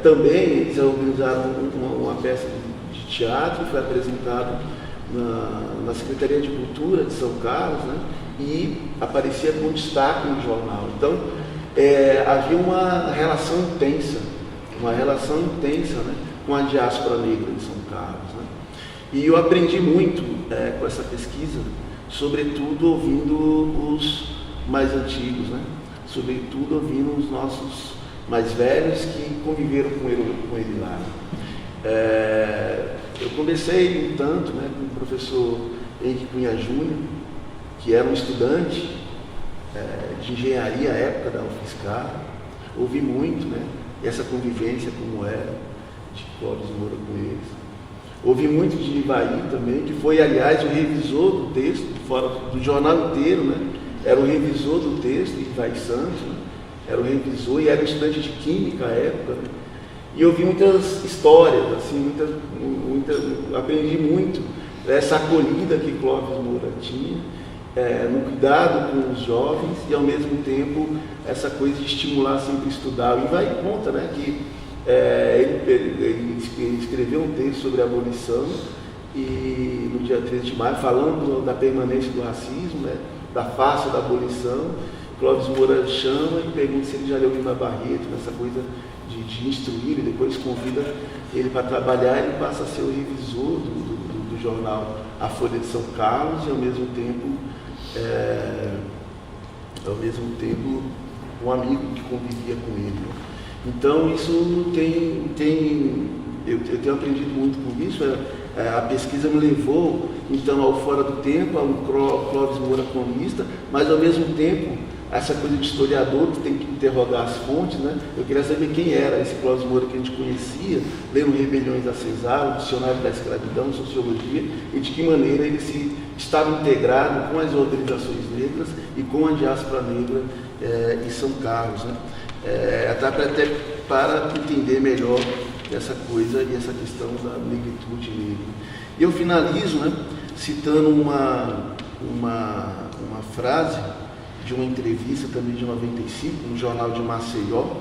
também eles organizaram uma peça de teatro, foi apresentado na Secretaria de Cultura de São Carlos, né, e aparecia com destaque no jornal. Então, havia uma relação intensa, né, com a diáspora negra de São Carlos, né. E eu aprendi muito com essa pesquisa, sobretudo ouvindo os mais antigos, né? Sobretudo ouvindo os nossos mais velhos que conviveram com ele lá. Eu conversei um tanto, né, com o professor Henrique Cunha Júnior, que era um estudante de engenharia à época da UFSCar. Ouvi muito, né, essa convivência como era, de Clóvis Moura com eles. Ouvi muito de Ivaí também, que foi, aliás, o revisor do texto, fora do jornal inteiro, né? Era o revisor do texto, Ivaí Santos, né? Era o revisor e era estudante de química à época, né? E eu vi muitas histórias, assim, aprendi muito essa acolhida que Clóvis Moura tinha, no cuidado com os jovens e ao mesmo tempo essa coisa de estimular sempre a estudar. O Ivaí conta, né, que ele escreveu um texto sobre a abolição e no dia 13 de maio, falando da permanência do racismo, né, da face da abolição. Clóvis Moura chama e pergunta se ele já leu Lima Barreto, nessa coisa de instruir, e depois convida ele para trabalhar. Ele passa a ser o revisor do jornal A Folha de São Carlos e ao mesmo tempo um amigo que convivia com ele. Então isso eu tenho aprendido muito com isso. A pesquisa me levou então ao Fora do Tempo, a um Clóvis Moura cronista, mas ao mesmo tempo essa coisa de historiador que tem que interrogar as fontes, né? Eu queria saber quem era esse Clóvis Moura que a gente conhecia, lendo Rebeliões da Cesar, o Dicionário da Escravidão, Sociologia, e de que maneira ele estava integrado com as organizações negras e com a diáspora negra em São Carlos, né? Até para entender melhor essa coisa e essa questão da negritude negra. E eu finalizo, né, citando uma frase de uma entrevista também de 95, no jornal de Maceió,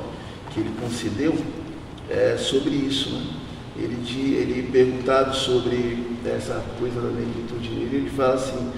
que ele concedeu, sobre isso, né? Ele perguntado sobre essa coisa da negritude negra, ele fala assim,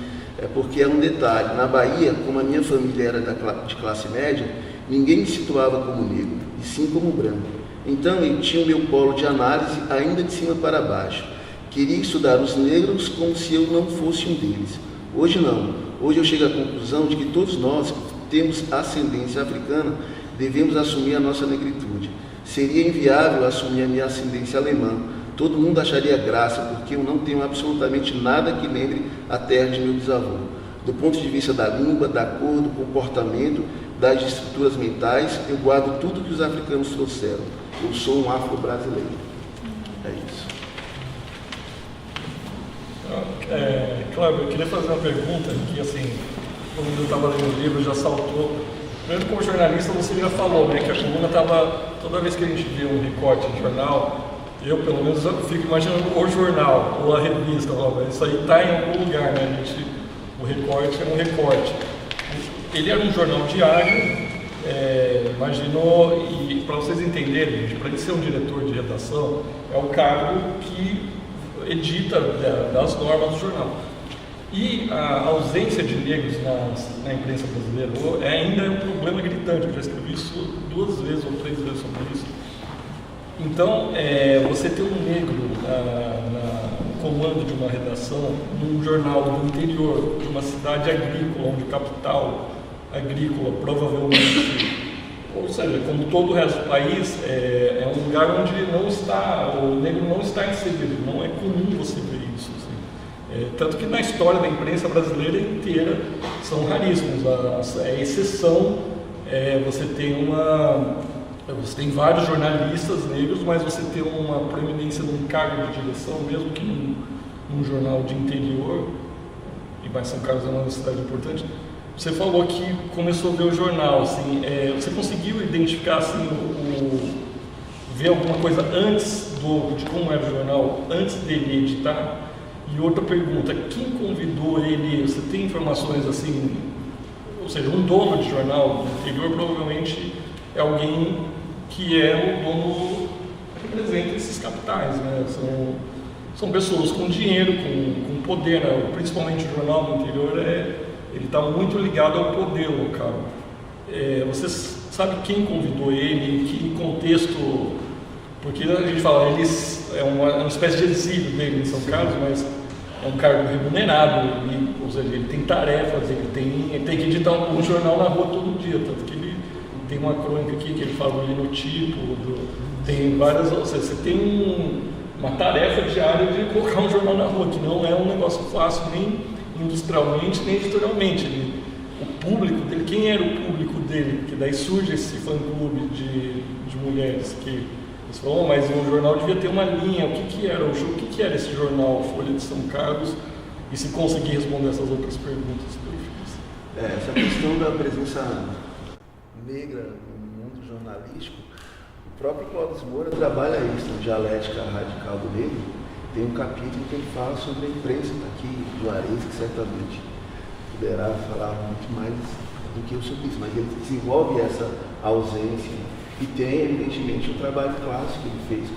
porque é um detalhe, na Bahia, como a minha família era de classe média, ninguém me situava como negro, e sim como branco. Então eu tinha o meu polo de análise ainda de cima para baixo. Queria estudar os negros como se eu não fosse um deles. Hoje não. Hoje eu chego à conclusão de que todos nós que temos ascendência africana devemos assumir a nossa negritude. Seria inviável assumir a minha ascendência alemã. Todo mundo acharia graça, porque eu não tenho absolutamente nada que lembre a terra de meu bisavô. Do ponto de vista da língua, da cor, do comportamento, das estruturas mentais, eu guardo tudo que os africanos trouxeram. Eu sou um afro-brasileiro. É isso. Cláudio, eu queria fazer uma pergunta que, assim, quando eu estava lendo o livro, já saltou. Primeiro, como jornalista, você já falou, né, que a coluna estava, toda vez que a gente vê um recorte de jornal, eu, pelo menos, fico imaginando o jornal ou a revista, isso aí está em algum lugar, né? O recorte é um recorte. Ele era um jornal diário, imaginou, e para vocês entenderem, para ele ser um diretor de redação, é o cargo que edita das normas do jornal. E a ausência de negros na imprensa brasileira ainda é um problema gritante. Eu já escrevi isso 2 vezes ou 3 vezes sobre isso. Então, você ter um negro no comando de uma redação, num jornal do interior, de uma cidade agrícola, onde o capital agrícola provavelmente, ou seja, como todo o resto do país, é um lugar onde o negro não está inserido, não é comum você ver isso. Assim. Tanto que na história da imprensa brasileira inteira são raríssimos, é exceção, você tem vários jornalistas negros, mas você tem uma proeminência num cargo de direção, mesmo que num jornal de interior, e São Carlos é uma cidade importante. Você falou que começou a ver o jornal, assim, você conseguiu identificar, assim, ver alguma coisa antes de como era o jornal, antes dele editar? E outra pergunta, quem convidou ele? Você tem informações, assim, ou seja, um dono de jornal do interior provavelmente é alguém que é o dono que representa esses capitais, né? São pessoas com dinheiro, com poder, né? Principalmente o jornal do interior ele está muito ligado ao poder local. Você sabe quem convidou ele, em que contexto? Porque a gente fala, é uma espécie de exílio dele em São Carlos, mas é um cargo remunerado, ou seja, ele tem tarefas, ele tem que editar um jornal na rua todo dia, tanto que ele tem uma crônica aqui que ele fala do linotipo, tem várias, ou seja, você tem uma tarefa diária de colocar um jornal na rua, que não é um negócio fácil, nem industrialmente, nem editorialmente. O público dele, quem era o público dele? Que daí surge esse fã-clube de mulheres que eles falam, mas o jornal devia ter uma linha, o que era era esse jornal, Folha de São Carlos, e se conseguir responder essas outras perguntas que eu fiz. Essa questão da presença negra no mundo jornalístico, o próprio Clóvis Moura trabalha isso na Dialética Radical do Negro. Tem um capítulo que ele fala sobre a imprensa daqui, Juarez, que certamente poderá falar muito mais do que eu sobre isso, mas ele desenvolve essa ausência e tem, evidentemente, um trabalho clássico que ele fez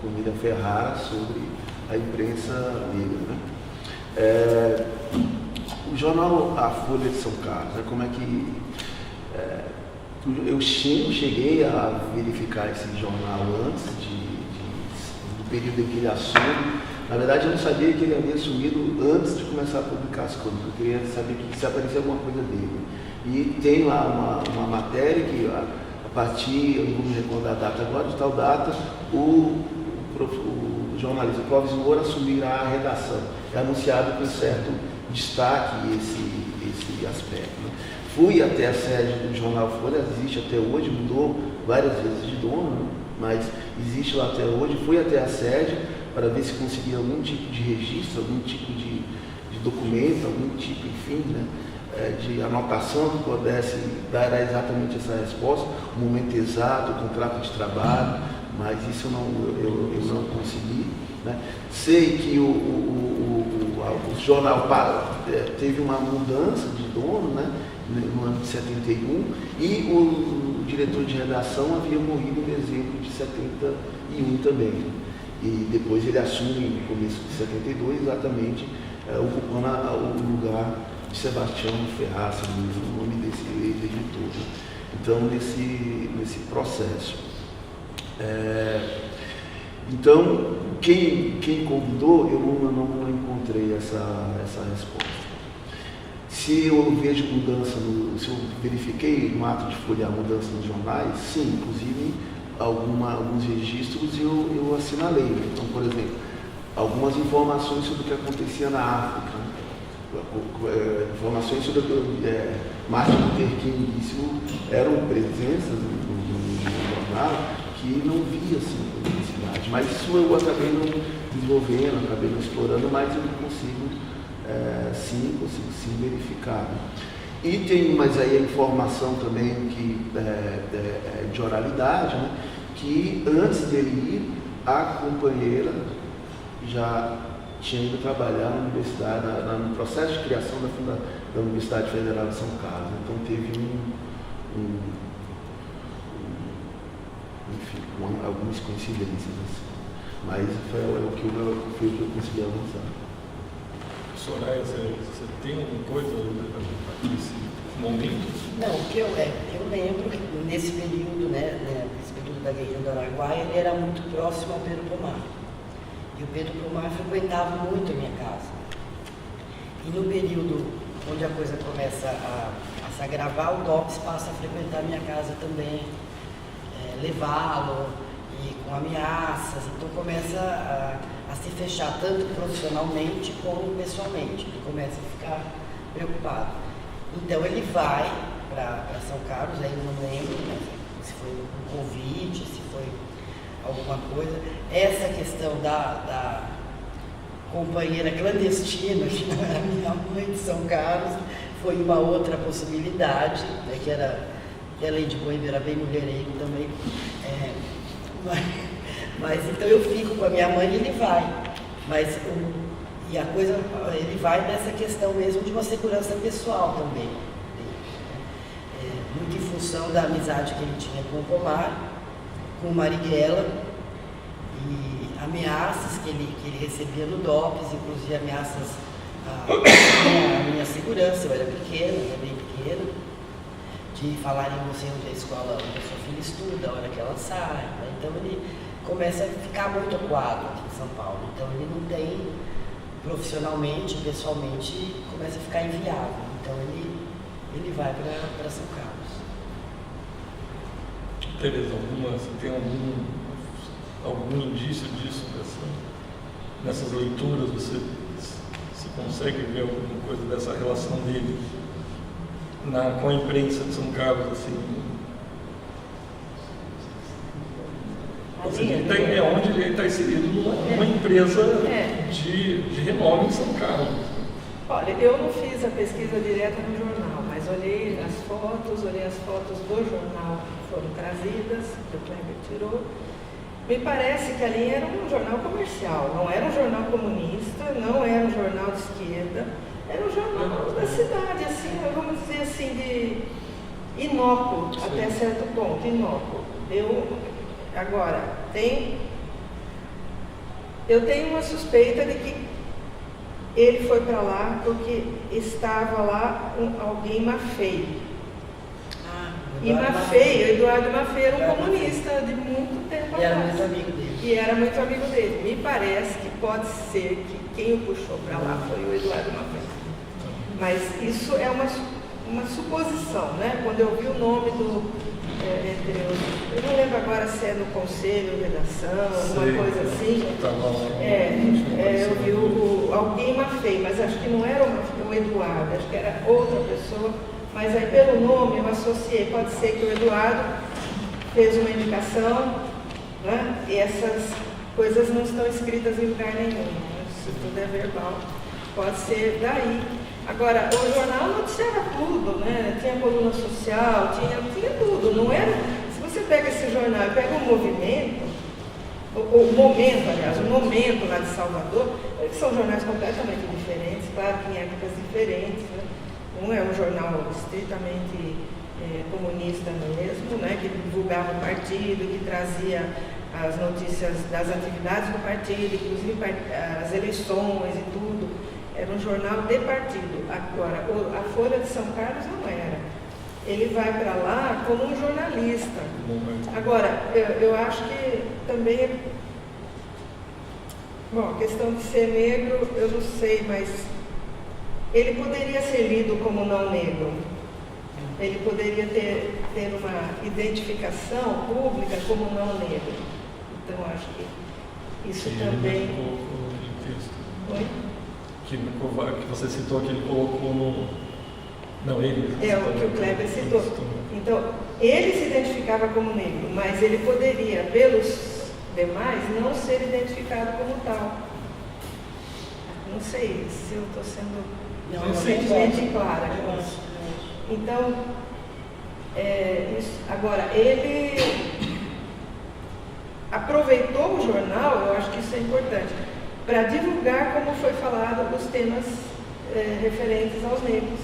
com Miriam Ferraz sobre a imprensa negra. Né? O jornal A Folha de São Carlos, né? Como é que... eu cheguei a verificar esse jornal antes do período em que ele assume. Na verdade, eu não sabia que ele havia assumido antes de começar a publicar as crônicas. Eu queria saber se aparecia alguma coisa dele. E tem lá uma matéria que, a partir, eu não vou me recordar a data agora, de tal data, o jornalista Clóvis Moura assumirá a redação. É anunciado com certo destaque esse aspecto. Né? Fui até a sede do jornal Folha, existe até hoje, mudou várias vezes de dono, né? Mas existe lá até hoje. Fui até a sede para ver se conseguia algum tipo de registro, algum tipo de documento, algum tipo, enfim, né, de anotação que pudesse dar exatamente essa resposta, o momento exato, o contrato de trabalho, mas isso eu não consegui. Né? Sei que o jornal teve uma mudança de dono, né, no ano de 71, e o diretor de redação havia morrido em dezembro de 71 também. E depois ele assume no começo de 72, exatamente ocupando o lugar de Sebastião Ferraz, o nome desse ex-editor. Então, nesse processo. Então, quem convidou, eu não encontrei essa resposta. Se eu vejo mudança, se eu verifiquei no ato de folhear mudança nos jornais, sim, inclusive alguns registros eu assinalei. Então, por exemplo, algumas informações sobre o que acontecia na África. informações sobre Martin Luther King, isso eram presenças no jornal que não via assim publicidade, mas isso eu acabei não desenvolvendo, acabei não explorando, mas eu consigo sim verificar. E tem, mas aí a informação também que de oralidade, né, que antes dele ir, a companheira já tinha ido trabalhar na universidade, no processo de criação da Universidade Federal de São Carlos. Então teve algumas coincidências assim. Mas foi o que eu consegui avançar. Soraya, você tem alguma coisa nesse momento? Não, o que eu lembro que nesse período, nesse período da Guerrilha do Araguaia, ele era muito próximo ao Pedro Pomar. E o Pedro Pomar frequentava muito a minha casa. E no período onde a coisa começa a se agravar, o DOPS passa a frequentar a minha casa também, levá-lo, e com ameaças. Então começa a se fechar tanto profissionalmente como pessoalmente. Ele começa a ficar preocupado. Então ele vai para São Carlos, aí eu não lembro, né, se foi um convite, se foi alguma coisa. Essa questão da companheira clandestina, que não era minha mãe de São Carlos, foi uma outra possibilidade, né, que era, e além de Coimbra, era bem mulherengo também. Mas então eu fico com a minha mãe e ele vai. E a coisa, ele vai nessa questão mesmo de uma segurança pessoal também. Muito em função da amizade que ele tinha com o Pomar, com o Marighella, e ameaças que ele recebia no DOPS, inclusive ameaças à minha segurança. Eu era pequena, bem pequena, de falarem você onde é a escola, onde a sua filha estuda, a hora que ela sai. Né? Então ele começa a ficar muito acuado aqui em São Paulo. Então ele não tem, profissionalmente, pessoalmente, começa a ficar inviável. Então ele vai para São Carlos. Tereza, você tem algum indício disso nessas leituras? Você consegue ver alguma coisa dessa relação dele com a imprensa de São Carlos, assim? Ou seja, onde ele está inserido numa empresa de renome em São Carlos. Olha, eu não fiz a pesquisa direta no jornal, mas olhei as fotos do jornal que foram trazidas, que o Kleber tirou. Me parece que ali era um jornal comercial, não era um jornal comunista, não era um jornal de esquerda, era um jornal da cidade, assim, vamos dizer assim, de inócuo, até certo ponto, inócuo. Agora, eu tenho uma suspeita de que ele foi para lá porque estava lá alguém Maffei. E Maffei, o Eduardo Maffei era um comunista de muito tempo atrás. E era muito amigo dele. E era muito amigo dele. Me parece que pode ser que quem o puxou para lá foi o Eduardo Maffei. Mas isso é uma suposição, né? Quando eu vi o nome eu não lembro agora se é no conselho, redação, alguma coisa assim. Eu vi alguém Maffei, mas acho que não era o Eduardo, acho que era outra pessoa. Mas aí pelo nome eu associei, pode ser que o Eduardo fez uma indicação, né? E essas coisas não estão escritas em lugar nenhum, né? Se tudo é verbal, pode ser daí. Agora, o jornal noticiava tudo, né? Tinha coluna social, tinha tudo, não era? Se você pega esse jornal e pega o momento lá de Salvador, eles são jornais completamente diferentes, claro que em épocas diferentes, né? Um é um jornal estritamente comunista mesmo, né, que divulgava o partido, que trazia as notícias das atividades do partido, inclusive as eleições e tudo. Era um jornal de partido. Agora, a Folha de São Carlos não era. Ele vai para lá como um jornalista. Agora, eu acho que também... Bom, a questão de ser negro, eu não sei, mas... Ele poderia ser lido como não negro. Ele poderia ter uma identificação pública como não negro. Então, acho que isso também... Oi? que você citou que ele colocou no... Não, ele... É o que o Kleber citou. Então, ele se identificava como negro, mas ele poderia, pelos demais, não ser identificado como tal. Não sei se eu estou sendo suficientemente clara com isso. Então, agora, ele aproveitou o jornal, eu acho que isso é importante, para divulgar, como foi falado, os temas referentes aos negros,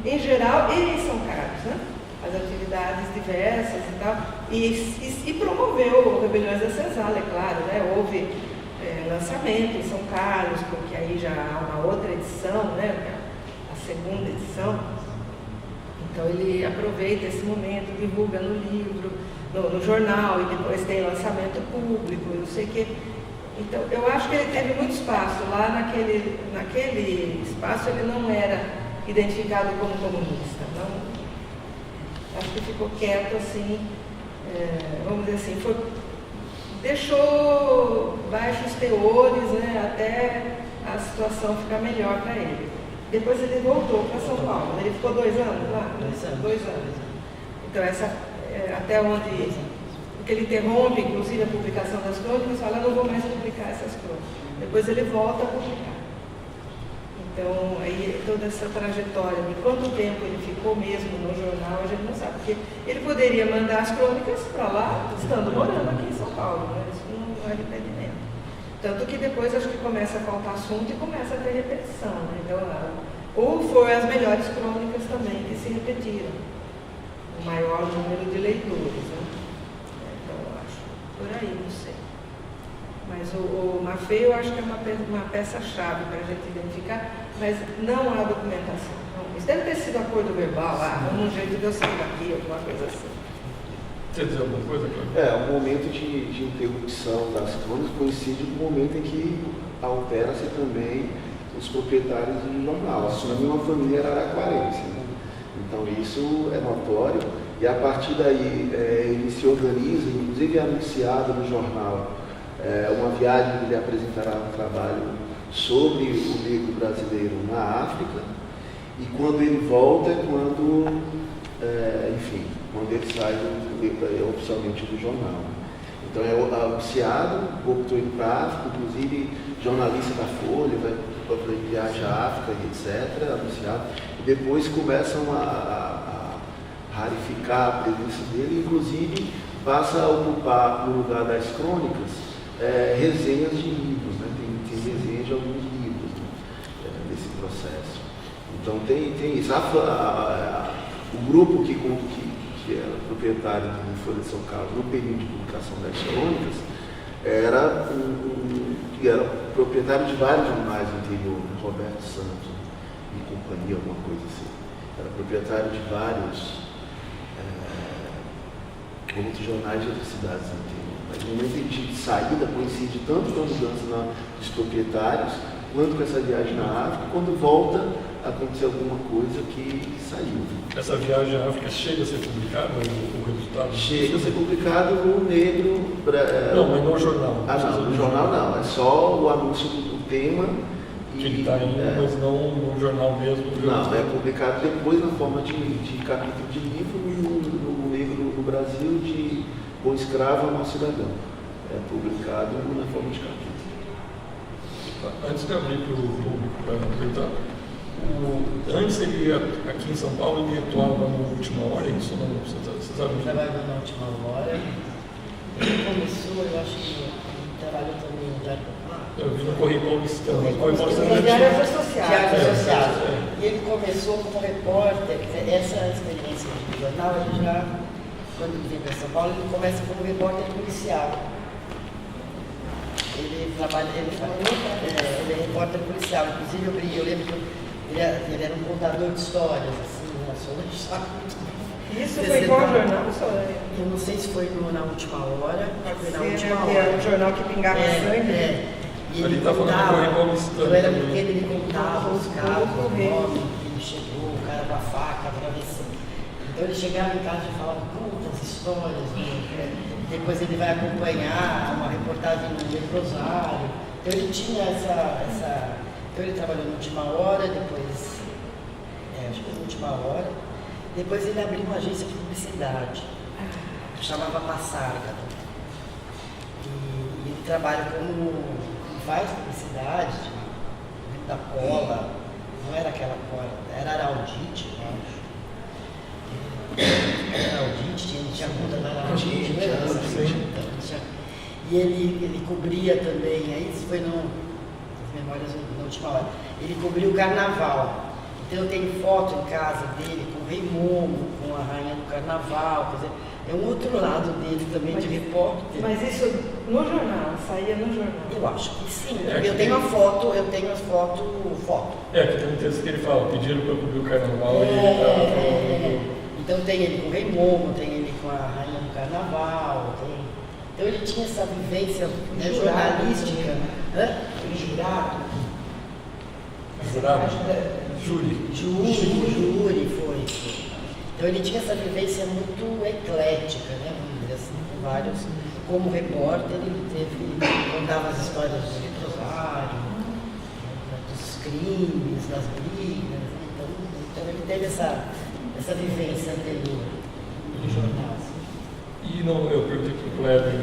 em geral e em São Carlos, né? As atividades diversas e tal, e promoveu Rebeliões da Senzala, é claro, né? Houve lançamento em São Carlos, porque aí já há uma outra edição, né? A segunda edição. Então ele aproveita esse momento, divulga no livro, no jornal, e depois tem lançamento público, não sei o quê. Então eu acho que ele teve muito espaço. Lá naquele espaço ele não era identificado como comunista. Não, acho que ficou quieto assim, vamos dizer assim, deixou baixos teores, né, até a situação ficar melhor para ele. Depois ele voltou para São Paulo. Ele ficou 2 anos lá? 2 anos. Então, até onde... Porque ele interrompe, inclusive, a publicação das crônicas, fala, não vou mais publicar essas crônicas. Depois ele volta a publicar. Então, aí toda essa trajetória de quanto tempo ele ficou mesmo no jornal, a gente não sabe. Porque ele poderia mandar as crônicas para lá, estando morando aqui em São Paulo, né? Isso não é impedimento. Tanto que depois acho que começa a faltar assunto e começa a ter repetição, né? Então, ou foram as melhores crônicas também que se repetiram, o maior número de leitores, né? Então, eu acho, por aí, não sei. Mas o Maffei eu acho que é uma peça-chave para a gente identificar, mas não há documentação. Não. Isso deve ter sido acordo verbal, um jeito de eu sair daqui, alguma coisa assim. Quer dizer alguma coisa, Cláudio? O momento de interrupção das crônicas coincide com o momento em que altera-se também os proprietários do jornal. Assume uma família araraquarense, né? Então isso é notório e a partir daí ele se organiza, inclusive é anunciado no jornal uma viagem que ele apresentará um trabalho sobre o negro brasileiro na África, e quando ele volta é quando, quando ele sai oficialmente do jornal. Então é anunciado, voltou indo para a África, inclusive jornalista da Folha, vai viajar à África, etc., anunciado, e depois começam a rarificar a presença dele, inclusive passa a ocupar no lugar das crônicas resenhas de livros, né? Tem resenhas de alguns livros, né? Nesse processo. Então tem isso. O grupo que era proprietário do Folha de São Carlos no período de publicação das crônicas era proprietário de vários jornais do interior, Roberto Santos e companhia, alguma coisa assim. Era proprietário de vários outros jornais de outras cidades do interior. Mas no momento de saída coincide tanto com a mudança dos proprietários, quanto com essa viagem na África, quando volta a acontecer alguma coisa que saiu. Essa viagem à África chega a ser publicada, o resultado? Chega a ser publicado no Negro... Não, mas no jornal. Não, no jornal não, é só o anúncio do tema. Que ele está indo, mas não no jornal mesmo. Não, é publicado depois na forma de capítulo de livro no Negro no Brasil, de O Escravo ao Nosso Cidadão. É publicado na forma de capítulo. Antes de abrir para o público para perguntar, antes ele ia, aqui em São Paulo, ele atuava na Última Hora, isso não? Você sabe? Ele trabalhou na Última Hora. Ele começou, eu acho que ele trabalhou também no Diário Popular. Eu vi no Correio Paulistano, mas Correio Paulistano No Diário Associado. Diário Associado. E ele começou como repórter, quer dizer, essa experiência de jornal, ele já, quando ele veio para São Paulo, ele começa como repórter policial. Ele é repórter policial, inclusive eu lembro que ele era um contador de histórias, assim, né? Isso foi qual jornal, Soraya? Eu não sei se foi na Última Hora, foi na Sim, Última que era Hora. um jornal que pingava sangue. E Ele está falando do Correio Paulistano. eu era pequeno, ele contava os casos, o Correio. nome, que ele chegou, o cara com a faca, atravessando. Então ele chegava em casa e falava muitas histórias, né? Depois ele vai acompanhar uma reportagem no Leprosário. Então ele tinha Então ele trabalhou na Última Hora, depois, acho que na Última Hora, depois ele abriu uma agência de publicidade, que chamava Passarga. E ele trabalha como faz publicidade, da cola, não era aquela cola, era Araldite, eu acho. Era Araldite, ele tinha conta na Araldite, não era? E ele cobria também, aí isso foi nas memórias na Última Hora, ele cobriu o carnaval. Então eu tenho foto em casa dele com o Rei Momo, com a Rainha do Carnaval, quer dizer, é um outro lado dele também de repórter. Mas isso no jornal, saía no jornal? Eu acho que sim. Eu tenho as fotos. Que tem um texto que ele fala, pediram para eu cobrir o carnaval Então tem ele com o Rei Momo, tem ele com a Rainha do Carnaval, então ele tinha essa vivência, né, jornalística. Jurado. Júri foi. Então ele tinha essa vivência muito eclética, né, vamos dizer assim, com vários. Como repórter, ele contava as histórias do retrosário, dos crimes, das brigas, né? Então ele teve essa vivência anterior no jornal. E não, eu perguntei para o Kleber,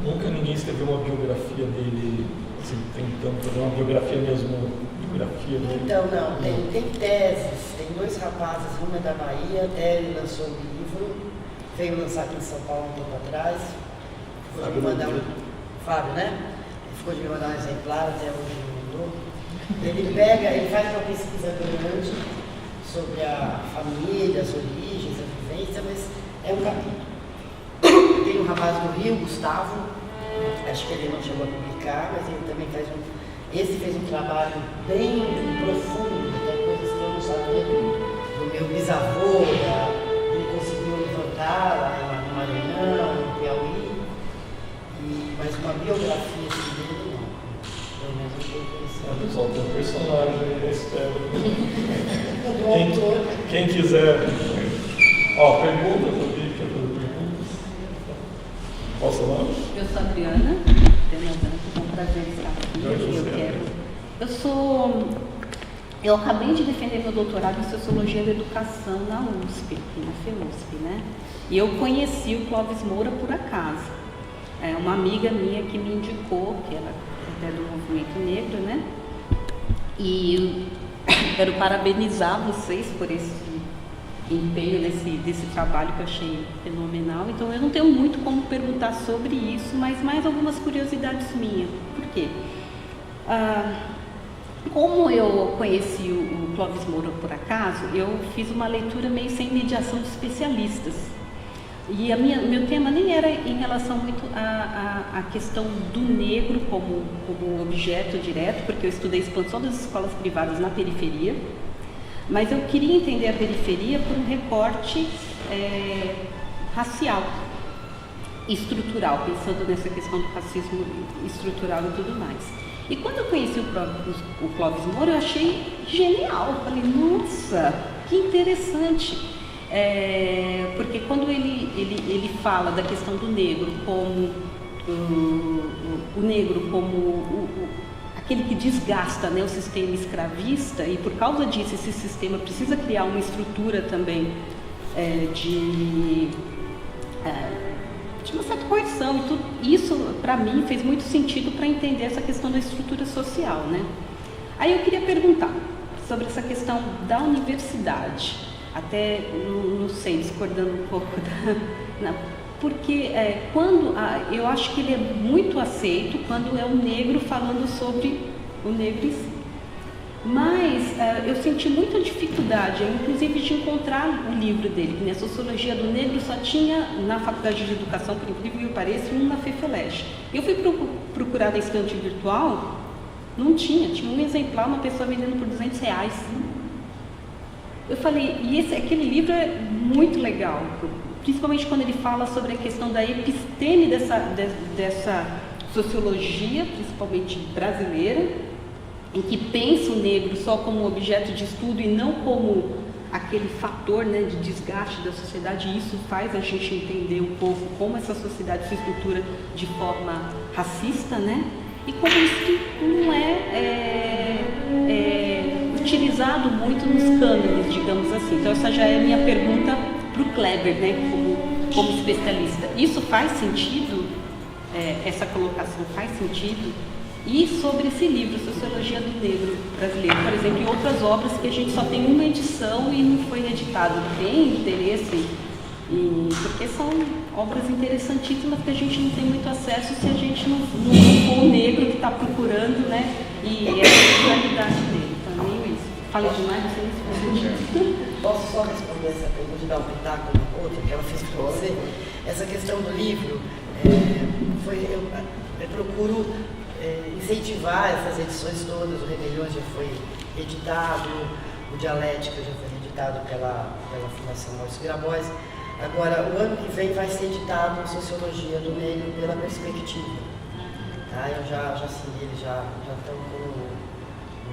nunca ninguém escreveu uma biografia dele, assim, tentando fazer uma biografia mesmo, biografia dele. Então, não, tem teses, tem 2 rapazes, uma é da Bahia, até ele lançou um livro, veio lançar aqui em São Paulo um tempo atrás, ficou de me mandar Fábio, né? Ele ficou de me mandar um exemplar, até hoje me mandou. Ele faz uma pesquisa grande sobre a família, as origens, a vivência, mas é um capítulo. Tem um rapaz do Rio, Gustavo, acho que ele não chegou a publicar, mas ele também esse fez um trabalho bem profundo, tem coisas que eu não sabia do meu bisavô, ele conseguiu levantar lá no Maranhão, no Piauí, mas uma biografia assim dele não. Pelo menos eu conheci. O pessoal tem um personagem aí, espero. Do autor. Quem quiser. Pergunta, eu vi que eu perguntas. Qual seu nome? Eu sou a Adriana, é um prazer estar aqui. Eu acabei de defender meu doutorado em Sociologia da Educação na USP, aqui na FEUSP, né? E eu conheci o Clóvis Moura por acaso. É uma amiga minha que me indicou, que ela é do movimento negro, né? E eu quero parabenizar vocês por esse empenho desse trabalho que eu achei fenomenal. Então eu não tenho muito como perguntar sobre isso, mas mais algumas curiosidades minhas. Por quê? Como eu conheci o Clóvis Moura por acaso, eu fiz uma leitura meio sem mediação de especialistas. E meu tema nem era em relação muito à questão do negro como objeto direto, porque eu estudei expansão das escolas privadas na periferia, mas eu queria entender a periferia por um recorte racial, estrutural, pensando nessa questão do racismo estrutural e tudo mais. E quando eu conheci o Clóvis Moura, eu achei genial. Eu falei, nossa, que interessante. Porque quando ele fala da questão do negro como o negro como aquele que desgasta, né, o sistema escravista, e por causa disso esse sistema precisa criar uma estrutura também de uma certa coerção, e tudo isso para mim fez muito sentido para entender essa questão da estrutura social, né? Aí eu queria perguntar sobre essa questão da universidade, até não sei, discordando um pouco porque eu acho que ele é muito aceito quando é o negro falando sobre o negro em si. Mas eu senti muita dificuldade, inclusive, de encontrar o livro dele, que na Sociologia do Negro só tinha na Faculdade de Educação, por incrível que pareça, um na FEFELESH. Eu fui procurar na estante virtual, não tinha um exemplar, uma pessoa vendendo por R$200. Eu falei, aquele livro é muito legal, principalmente quando ele fala sobre a questão da episteme dessa sociologia, principalmente brasileira, em que pensa o negro só como objeto de estudo e não como aquele fator, né, de desgaste da sociedade, e isso faz a gente entender um pouco como essa sociedade se estrutura de forma racista, né, e como isso não é enraizado muito nos cânones, digamos assim. Então essa já é a minha pergunta para o Kleber, né, como especialista. Isso faz sentido? Essa colocação faz sentido? E sobre esse livro, Sociologia do Negro Brasileiro, por exemplo, e outras obras que a gente só tem uma edição e não foi editado, tem interesse? Porque são obras interessantíssimas que a gente não tem muito acesso se a gente não for o negro que está procurando, né? E a sexualidade dele. Então, meio isso. Falei demais, não sei se faz sentido. Posso só responder essa pergunta e dar um pitaco na outra que ela fez para você? Essa questão do livro, eu procuro incentivar essas edições todas. O Rebeliões já foi editado, o Dialética já foi editado pela Fundação Maurício Grabois. Agora, o ano que vem vai ser editado Sociologia do Negro pela Perspectiva. Tá? Eu já assinei, eles já estão com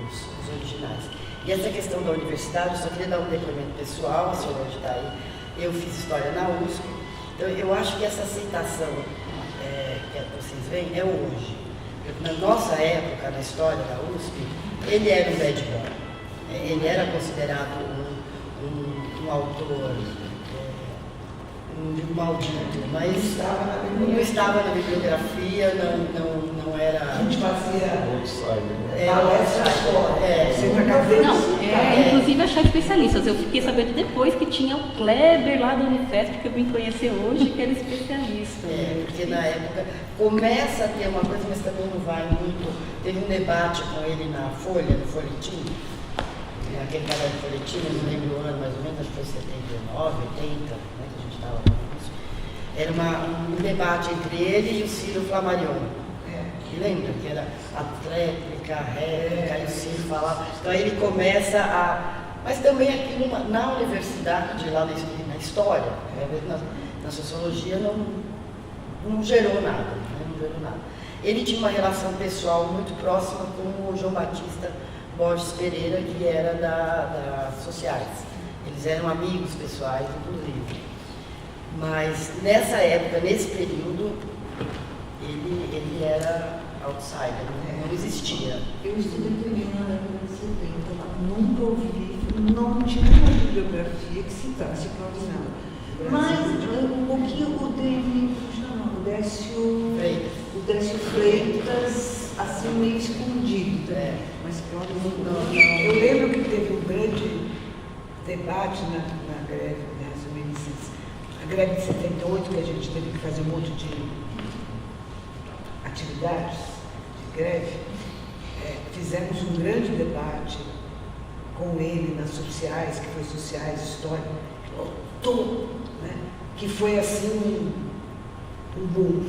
os originais. E essa questão da universidade, eu só queria dar um depoimento pessoal, a senhora hoje está aí. Eu fiz História na USP, então eu acho que essa aceitação que vocês veem é hoje. Na nossa época, na história da USP, ele era um bad boy. Ele era considerado um autor maldito, mas não estava na bibliografia, não era. A gente fazia inclusive achar especialistas. Eu fiquei sabendo depois que tinha o Kleber lá da Unifesp, que eu vim conhecer hoje, que era especialista. Porque na época começa a ter uma coisa, mas também não vai muito. Teve um debate com ele na Folha, no Folhetim, aquele cara do Folhetim, eu não lembro o ano mais ou menos, acho que foi 79, 80, né, que a gente estava falando isso. Era um debate entre ele e o Ciro Flammarion. E lembra que era a tréplica, a réplica, e o Ciro falava. Então aí ele começa a. Mas também aqui na universidade, lá na história, na sociologia, não gerou nada, né? Não gerou nada. Ele tinha uma relação pessoal muito próxima com o João Batista Borges Pereira, que era das sociais. Eles eram amigos pessoais, inclusive. Mas nessa época, nesse período, ele era outsider, não existia. Eu estudei primeiro na década de 70, nunca ouvi, não tinha uma bibliografia que citasse Cláudio Melo. Mas um pouquinho o David, o Décio Freitas, assim meio escondido. Mas Cláudio não. Eu lembro que teve um grande debate na greve, a greve de 78, que a gente teve que fazer um monte de atividades de greve. Fizemos um grande debate com ele nas sociais, que foi sociais, história, todo, né? Que foi assim um boom,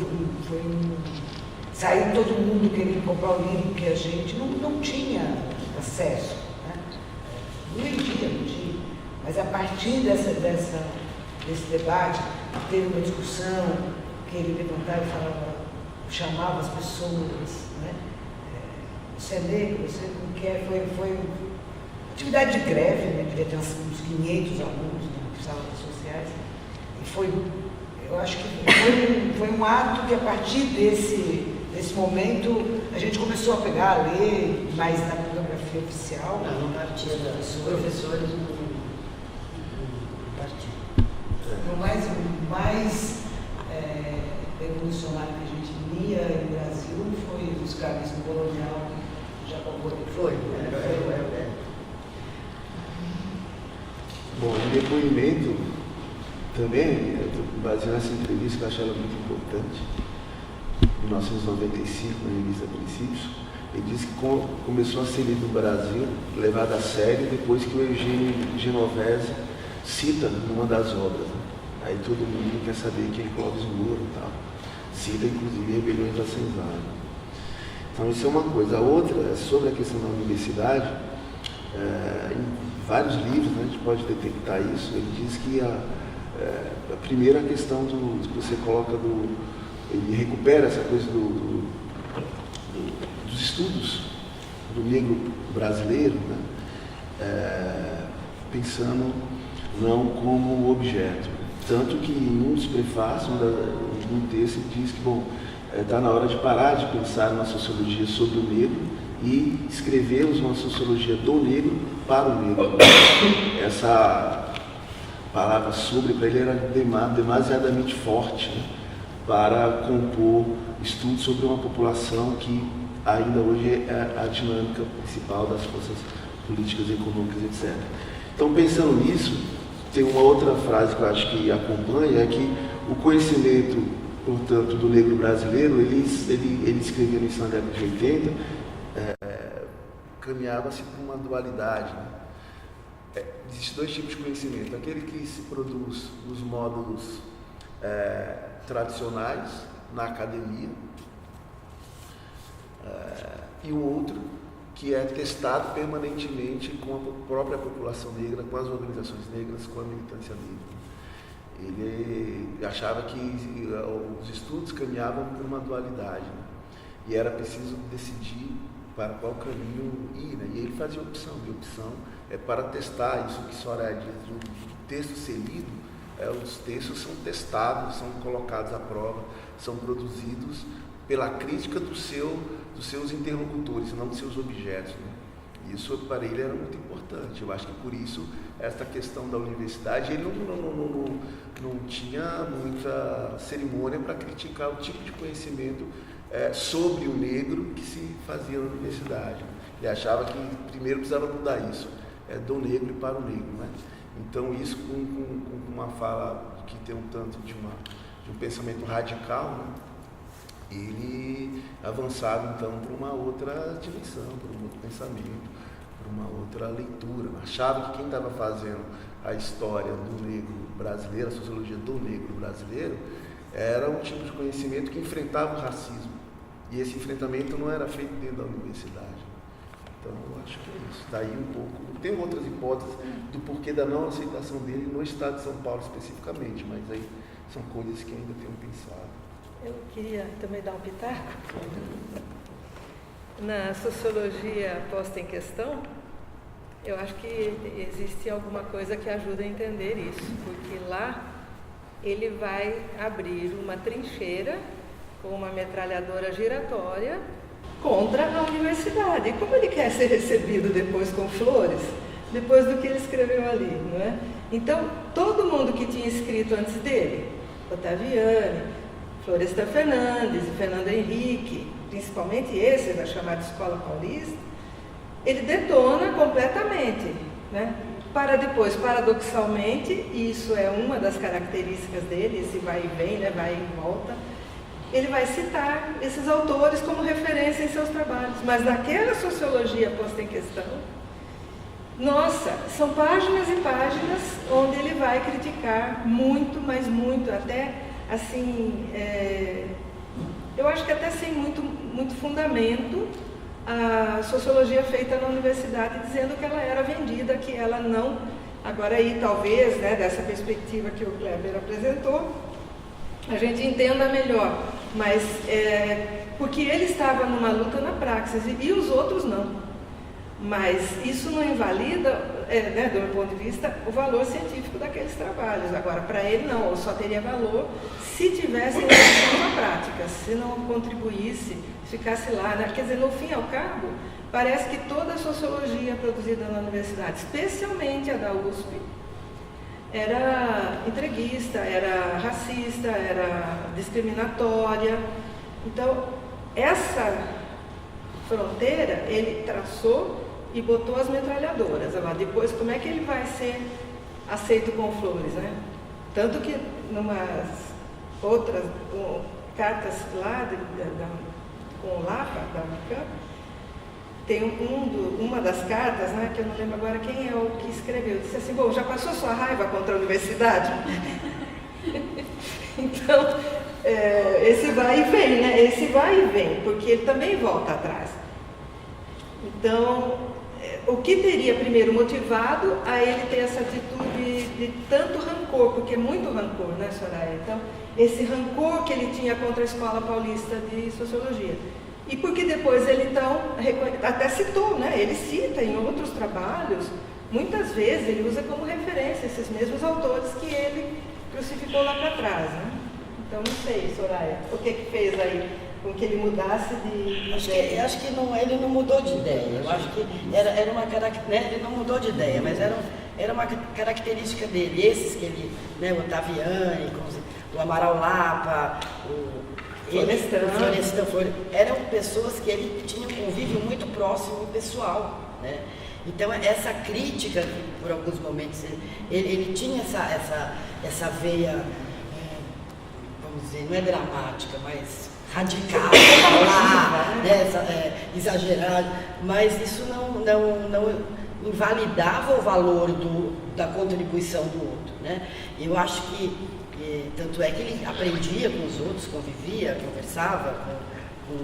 saiu todo mundo querendo comprar o livro que a gente não tinha acesso, né? Não tinha. Mas a partir desse debate, teve uma discussão que ele levantava e falava, chamava as pessoas, né? Você é negro, você não quer, foi atividade de greve, né? Devia ter uns 500 alunos nas salas sociais, e eu acho que foi um ato que a partir desse momento a gente começou a pegar, a ler mais na bibliografia oficial. Não partia dos professores não partia. O mais revolucionário que a gente lia no Brasil foi o escravismo colonial de Jacobo. Foi. Bom, em depoimento também, baseado nessa entrevista que eu achei ela muito importante, em 1995, na revista Princípios, ele disse que começou a ser lido no Brasil, levado a sério, depois que o Eugênio Genovese cita numa das obras. Né? Aí todo mundo quer saber quem é Clóvis Moura e tal. Cita, inclusive, Rebeliões da Senzala. Então, isso é uma coisa. A outra é sobre a questão da universidade. Em vários livros, né, a gente pode detectar isso. Ele diz que a primeira questão que você coloca ele recupera essa coisa dos estudos do negro brasileiro, né, pensando não como objeto. Tanto que em um dos prefácios, um texto, ele diz que, bom, está na hora de parar de pensar numa sociologia sobre o negro e escrevermos uma sociologia do negro para o negro. Essa palavra sobre para ele era demasiadamente forte, né, para compor estudos sobre uma população que ainda hoje é a dinâmica principal das forças políticas, econômicas, etc. Então, pensando nisso, tem uma outra frase que eu acho que acompanha, é que o conhecimento, portanto, do negro brasileiro, ele escreveu isso na década de 80, caminhava-se por uma dualidade, né? Existem dois tipos de conhecimento: aquele que se produz nos módulos tradicionais, na academia, e o outro que é testado permanentemente com a própria população negra, com as organizações negras, com a militância negra. Ele achava que os estudos caminhavam por uma dualidade, né? E era preciso decidir para qual caminho ir, né? E ele fazia opção, e opção é para testar isso que Soraya diz, o texto ser lido, os textos são testados, são colocados à prova, são produzidos pela crítica dos seus interlocutores, não dos seus objetos, né? Isso para ele era muito importante. Eu acho que por isso esta questão da universidade, ele não tinha muita cerimônia para criticar o tipo de conhecimento sobre o negro que se fazia na universidade. Ele achava que primeiro precisava mudar isso, do negro e para o negro, né? Então isso com uma fala que tem um tanto de um pensamento radical, né? Ele avançava então para uma outra dimensão, para um outro pensamento, para uma outra leitura. Achava que quem estava fazendo a história do negro brasileiro, a sociologia do negro brasileiro, era um tipo de conhecimento que enfrentava o racismo. E esse enfrentamento não era feito dentro da universidade. Então, eu acho que é isso. Daí um pouco. Tem outras hipóteses do porquê da não aceitação dele no estado de São Paulo especificamente, mas aí são coisas que ainda tenho pensado. Eu queria também dar um pitaco. Na sociologia posta em questão, eu acho que existe alguma coisa que ajuda a entender isso, porque lá ele vai abrir uma trincheira com uma metralhadora giratória contra a universidade. E como ele quer ser recebido depois com flores, depois do que ele escreveu ali, não é? Então, todo mundo que tinha escrito antes dele, Ottaviani, Florestan Fernandes e Fernando Henrique, principalmente esse da chamada Escola Paulista, ele detona completamente, né? Para depois, paradoxalmente, e isso é uma das características dele, esse vai e vem, né? Vai e volta, ele vai citar esses autores como referência em seus trabalhos. Mas naquela sociologia posta em questão, nossa, são páginas e páginas onde ele vai criticar muito, mas muito, até assim, eu acho que até sem muito fundamento, a sociologia feita na universidade, dizendo que ela era vendida, que ela não... Agora aí, talvez, né, dessa perspectiva que o Kleber apresentou, a gente entenda melhor, mas porque ele estava numa luta na praxis e os outros não. Mas isso não invalida, né, do meu ponto de vista, o valor científico daqueles trabalhos. Agora, para ele não, só teria valor se tivesse na prática, se não contribuísse, ficasse lá, né? Quer dizer, no fim e ao cabo, parece que toda a sociologia produzida na universidade, especialmente a da USP, era entreguista, era racista, era discriminatória. Então, essa fronteira ele traçou e botou as metralhadoras. Agora, depois, como é que ele vai ser aceito com flores, né? Tanto que, numas outras cartas lá, com o Lapa, da Unicamp, tem uma das cartas, né, que eu não lembro agora quem é o que escreveu, disse assim: bom, já passou sua raiva contra a universidade? Então, esse vai e vem, né? Esse vai e vem, porque ele também volta atrás. Então, o que teria primeiro motivado a ele ter essa atitude de tanto rancor, porque é muito rancor, né, Soraya? Então, esse rancor que ele tinha contra a Escola Paulista de Sociologia. E porque depois ele, então, até citou, né? Ele cita em outros trabalhos, muitas vezes ele usa como referência esses mesmos autores que ele crucificou lá para trás, né? Então, não sei, Soraya, o que fez aí com que ele mudasse de ideia? Acho que não, ele não mudou de ideia. Eu acho que era uma característica, né? Ele não mudou de ideia, mas era uma característica dele. Esses que ele, né, o Ottaviani, o Amaral Lapa, o Florestan, eram pessoas que ele tinha um convívio muito próximo e pessoal, né? Então, essa crítica, que por alguns momentos ele tinha essa veia, vamos dizer, não é dramática, mas radical, né, exagerada, mas isso não invalidava o valor da contribuição do outro, né? Eu acho que, tanto é que ele aprendia com os outros, convivia, conversava com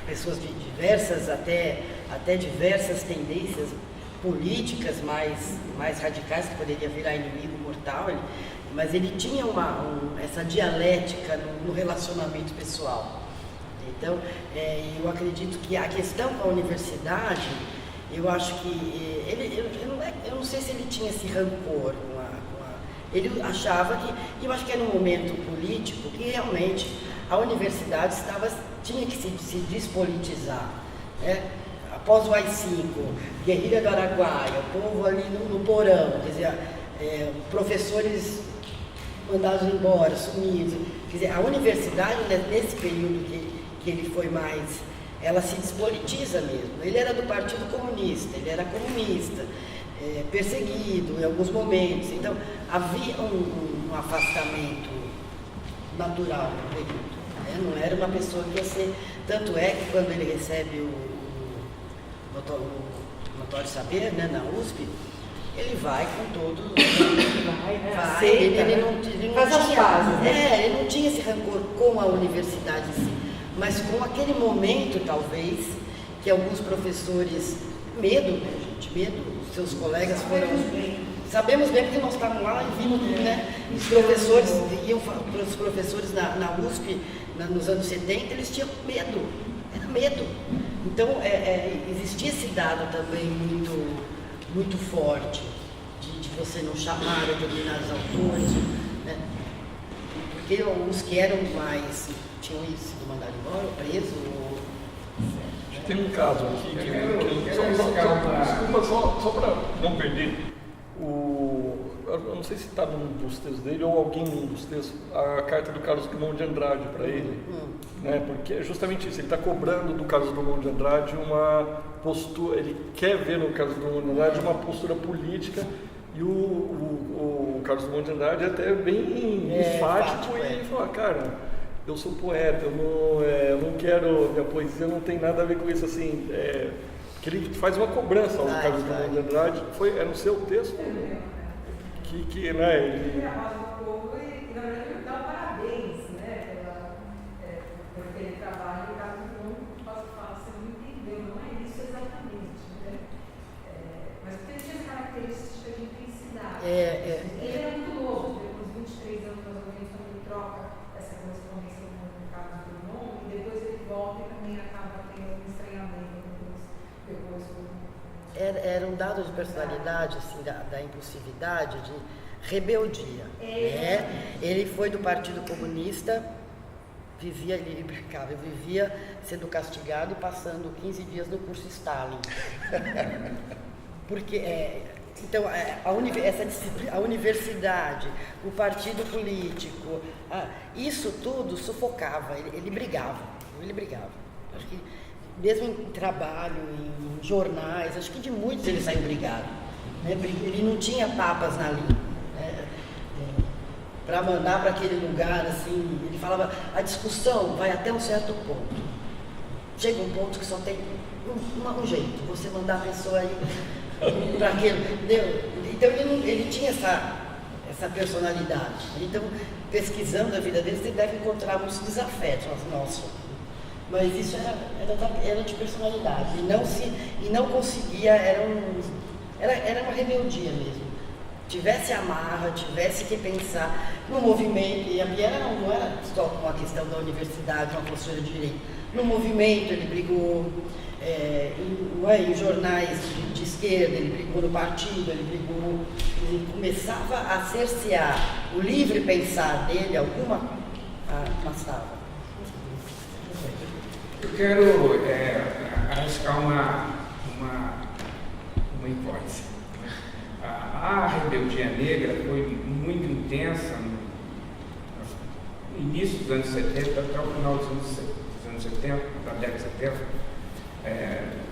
pessoas de diversas, até diversas tendências políticas mais radicais, que poderia virar inimigo mortal, mas ele tinha essa dialética no relacionamento pessoal. Então, eu acredito que a questão com a universidade, eu acho que eu não sei se ele tinha esse rancor ele achava que, eu acho que era um momento político que realmente a universidade tinha que se despolitizar, né? Após o AI-5, guerrilha do Araguaia, o povo ali no porão, quer dizer, professores mandados embora, sumidos. Quer dizer, a universidade, nesse período que ele foi mais, ela se despolitiza mesmo. Ele era do Partido Comunista, ele era comunista, perseguido em alguns momentos. Então, havia um afastamento natural no período, né? Não era uma pessoa que ia ser... Tanto é que quando ele recebe o notório saber, né, na USP, ele vai com todo... Aceita, ele não faz as pazes, né? Ele não tinha esse rancor com a universidade em si, mas com aquele momento, talvez, que alguns professores... Medo, né, gente? Medo. Os seus colegas foram... Sabemos bem porque nós estávamos lá e vimos, né? Os professores na USP, nos anos 70, eles tinham medo. Era medo. Então, existia esse dado também muito forte de você não chamar determinados autores, né? Porque os que eram mais... tinham sido mandados embora, presos, tem um caso aqui desculpa, só para não perder, eu não sei se está num dos textos dele ou alguém num dos textos, a carta do Carlos Drummond de Andrade para ele, né? Porque é justamente isso, ele está cobrando do Carlos Drummond de Andrade uma postura, ele quer ver no Carlos Drummond de Andrade uma postura política, e o Carlos Drummond de Andrade é até bem enfático e fala, cara, eu sou poeta, eu não quero, minha poesia não tem nada a ver com isso, assim, que ele faz uma cobrança ao Carlos Drummond de Andrade, era no seu texto, que né, ele... Na verdade, ele dá parabéns, né, por aquele trabalho, o Carlos Drummond, você não entendeu, não é isso exatamente, né, mas porque ele tinha as características de intensidade. Ele era muito novo, depois de 23 anos mais ou menos, quando ele troca essa correspondência com o Carlos Drummond, e depois ele volta e também acaba tendo um estranhamento depois Era um dado de personalidade, assim, da impulsividade, de rebeldia. Né? Ele foi do Partido Comunista, ele brincava, vivia sendo castigado e passando 15 dias no curso Stalin. Porque... Então, a universidade, o partido político, isso tudo sufocava, ele brigava. Acho que mesmo em trabalho, em jornais, acho que de muitos ele saiu brigado. Né? Ele não tinha papas na língua. Né? Para mandar para aquele lugar, assim, ele falava, a discussão vai até um certo ponto. Chega um ponto que só tem um jeito, você mandar a pessoa aí... para aquilo, entendeu? Então ele tinha essa personalidade. Então, pesquisando a vida dele, você deve encontrar muitos desafetos. Nossa, mas isso era de personalidade. E não conseguia, era uma rebeldia mesmo. Tivesse amarra, tivesse que pensar no movimento. E a Biera não era só com a questão da universidade, uma postura de direito. No movimento ele brigou. Em jornais de esquerda, ele brigou no partido, ele começava a cercear o livre pensar dele, uma sala. Eu quero arriscar uma hipótese. A rebeldia negra foi muito intensa no início dos anos 70 até o final dos anos 70, da década de 70,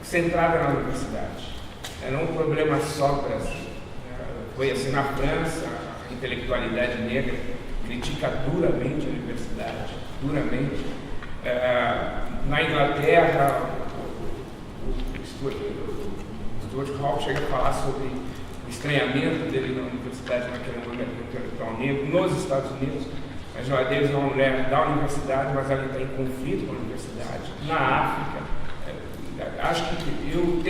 centrada na universidade. Era um problema só do Brasil. Foi assim na França, a intelectualidade negra critica duramente a universidade, duramente. Na Inglaterra, o Stuart Hall chega a falar sobre o estranhamento dele na universidade naquele momento intelectual negro. Nos Estados Unidos, a Joia Davis é uma mulher da universidade, mas ela está em conflito com a universidade. Na África, acho que eu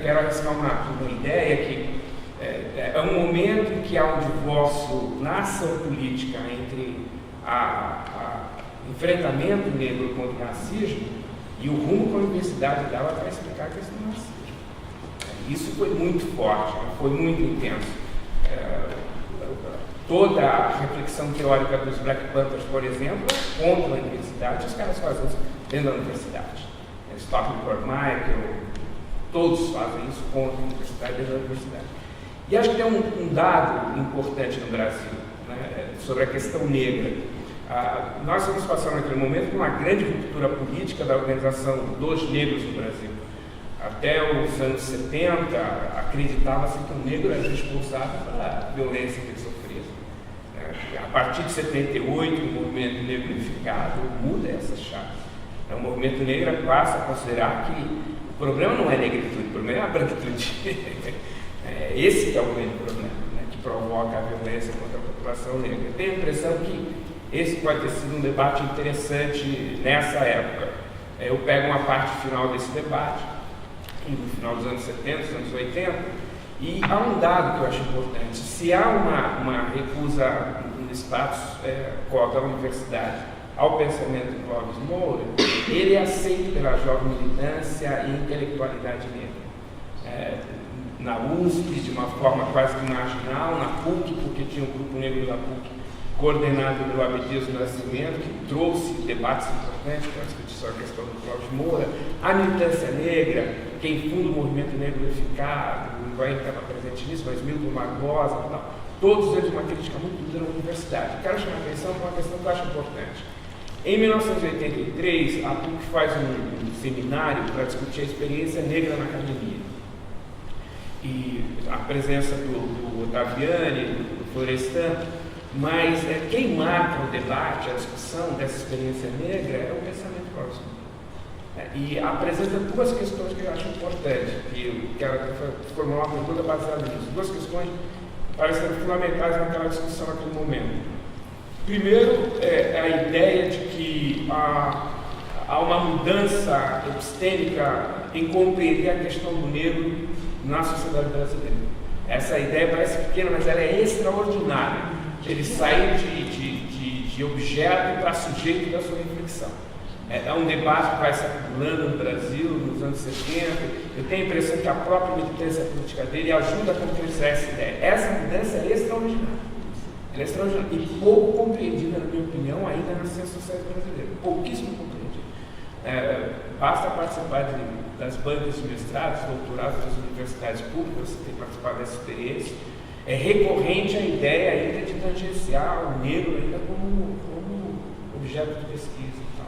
quero arriscar uma ideia que é um momento em que há um divórcio na ação política entre o enfrentamento negro contra o racismo e o rumo que a universidade dava para explicar a questão do racismo. Isso foi muito forte, foi muito intenso. Toda a reflexão teórica dos Black Panthers, por exemplo, contra a universidade, os caras fazem isso dentro da universidade. Stockley Carmichael, todos fazem isso contra a universidade, dentro da universidade. E acho que tem um dado importante no Brasil, né, sobre a questão negra. Nós estamos passando naquele momento por uma grande ruptura política da organização dos negros no Brasil. Até os anos 70, acreditava-se que o negro era responsável pela violência que ele sofria. A partir de 78, o movimento negro unificado muda essa chave. O movimento negro passa a considerar que o problema não é a negritude, o problema é a branquitude. Esse que é o grande problema, né, que provoca a violência contra a população negra. Eu tenho a impressão que esse pode ter sido um debate interessante nessa época. Eu pego uma parte final desse debate, no final dos anos 70, dos anos 80, e há um dado que eu acho importante. Se há uma recusa no status quo da universidade ao pensamento de Clóvis Moura, ele é aceito pela jovem militância e intelectualidade negra. Na USP, de uma forma quase que marginal, na PUC, porque tinha um grupo negro da PUC coordenado pelo Abdias do Nascimento, que trouxe debates importantes para discutir a questão do Clóvis Moura, a militância negra, quem funda o movimento negro unificado, o Ivaí estava presente nisso, mas Milton Barbosa e tal, todos eles uma crítica muito dura na universidade. Quero chamar a atenção para uma questão que eu acho importante. Em 1983, a PUC faz um seminário para discutir a experiência negra na academia. E a presença do Ottaviani, do Florestan, mas quem marca o debate, a discussão dessa experiência negra é o pensamento próximo. E apresenta duas questões que eu acho importantes, que eu quero formular uma pergunta baseada nisso. Duas questões parecem fundamentais naquela discussão naquele momento. Primeiro, é a ideia de que há uma mudança epistêmica em compreender a questão do negro na sociedade brasileira. Essa ideia parece pequena, mas ela é extraordinária. Ele sai de objeto para sujeito da sua reflexão. É um debate que vai se acumulando no Brasil nos anos 70. Eu tenho a impressão que a própria militância política dele ajuda a concretizar essa ideia. Essa mudança é extraordinária. Ela é extraordinária e pouco compreendida, na minha opinião, ainda nas ciências sociais brasileiras. Pouquíssimo compreendida. Basta participar das bancas de mestrados, doutorados das universidades públicas, você tem participado dessa experiência. É recorrente a ideia ainda de tangenciar o negro ainda como objeto de pesquisa e tal.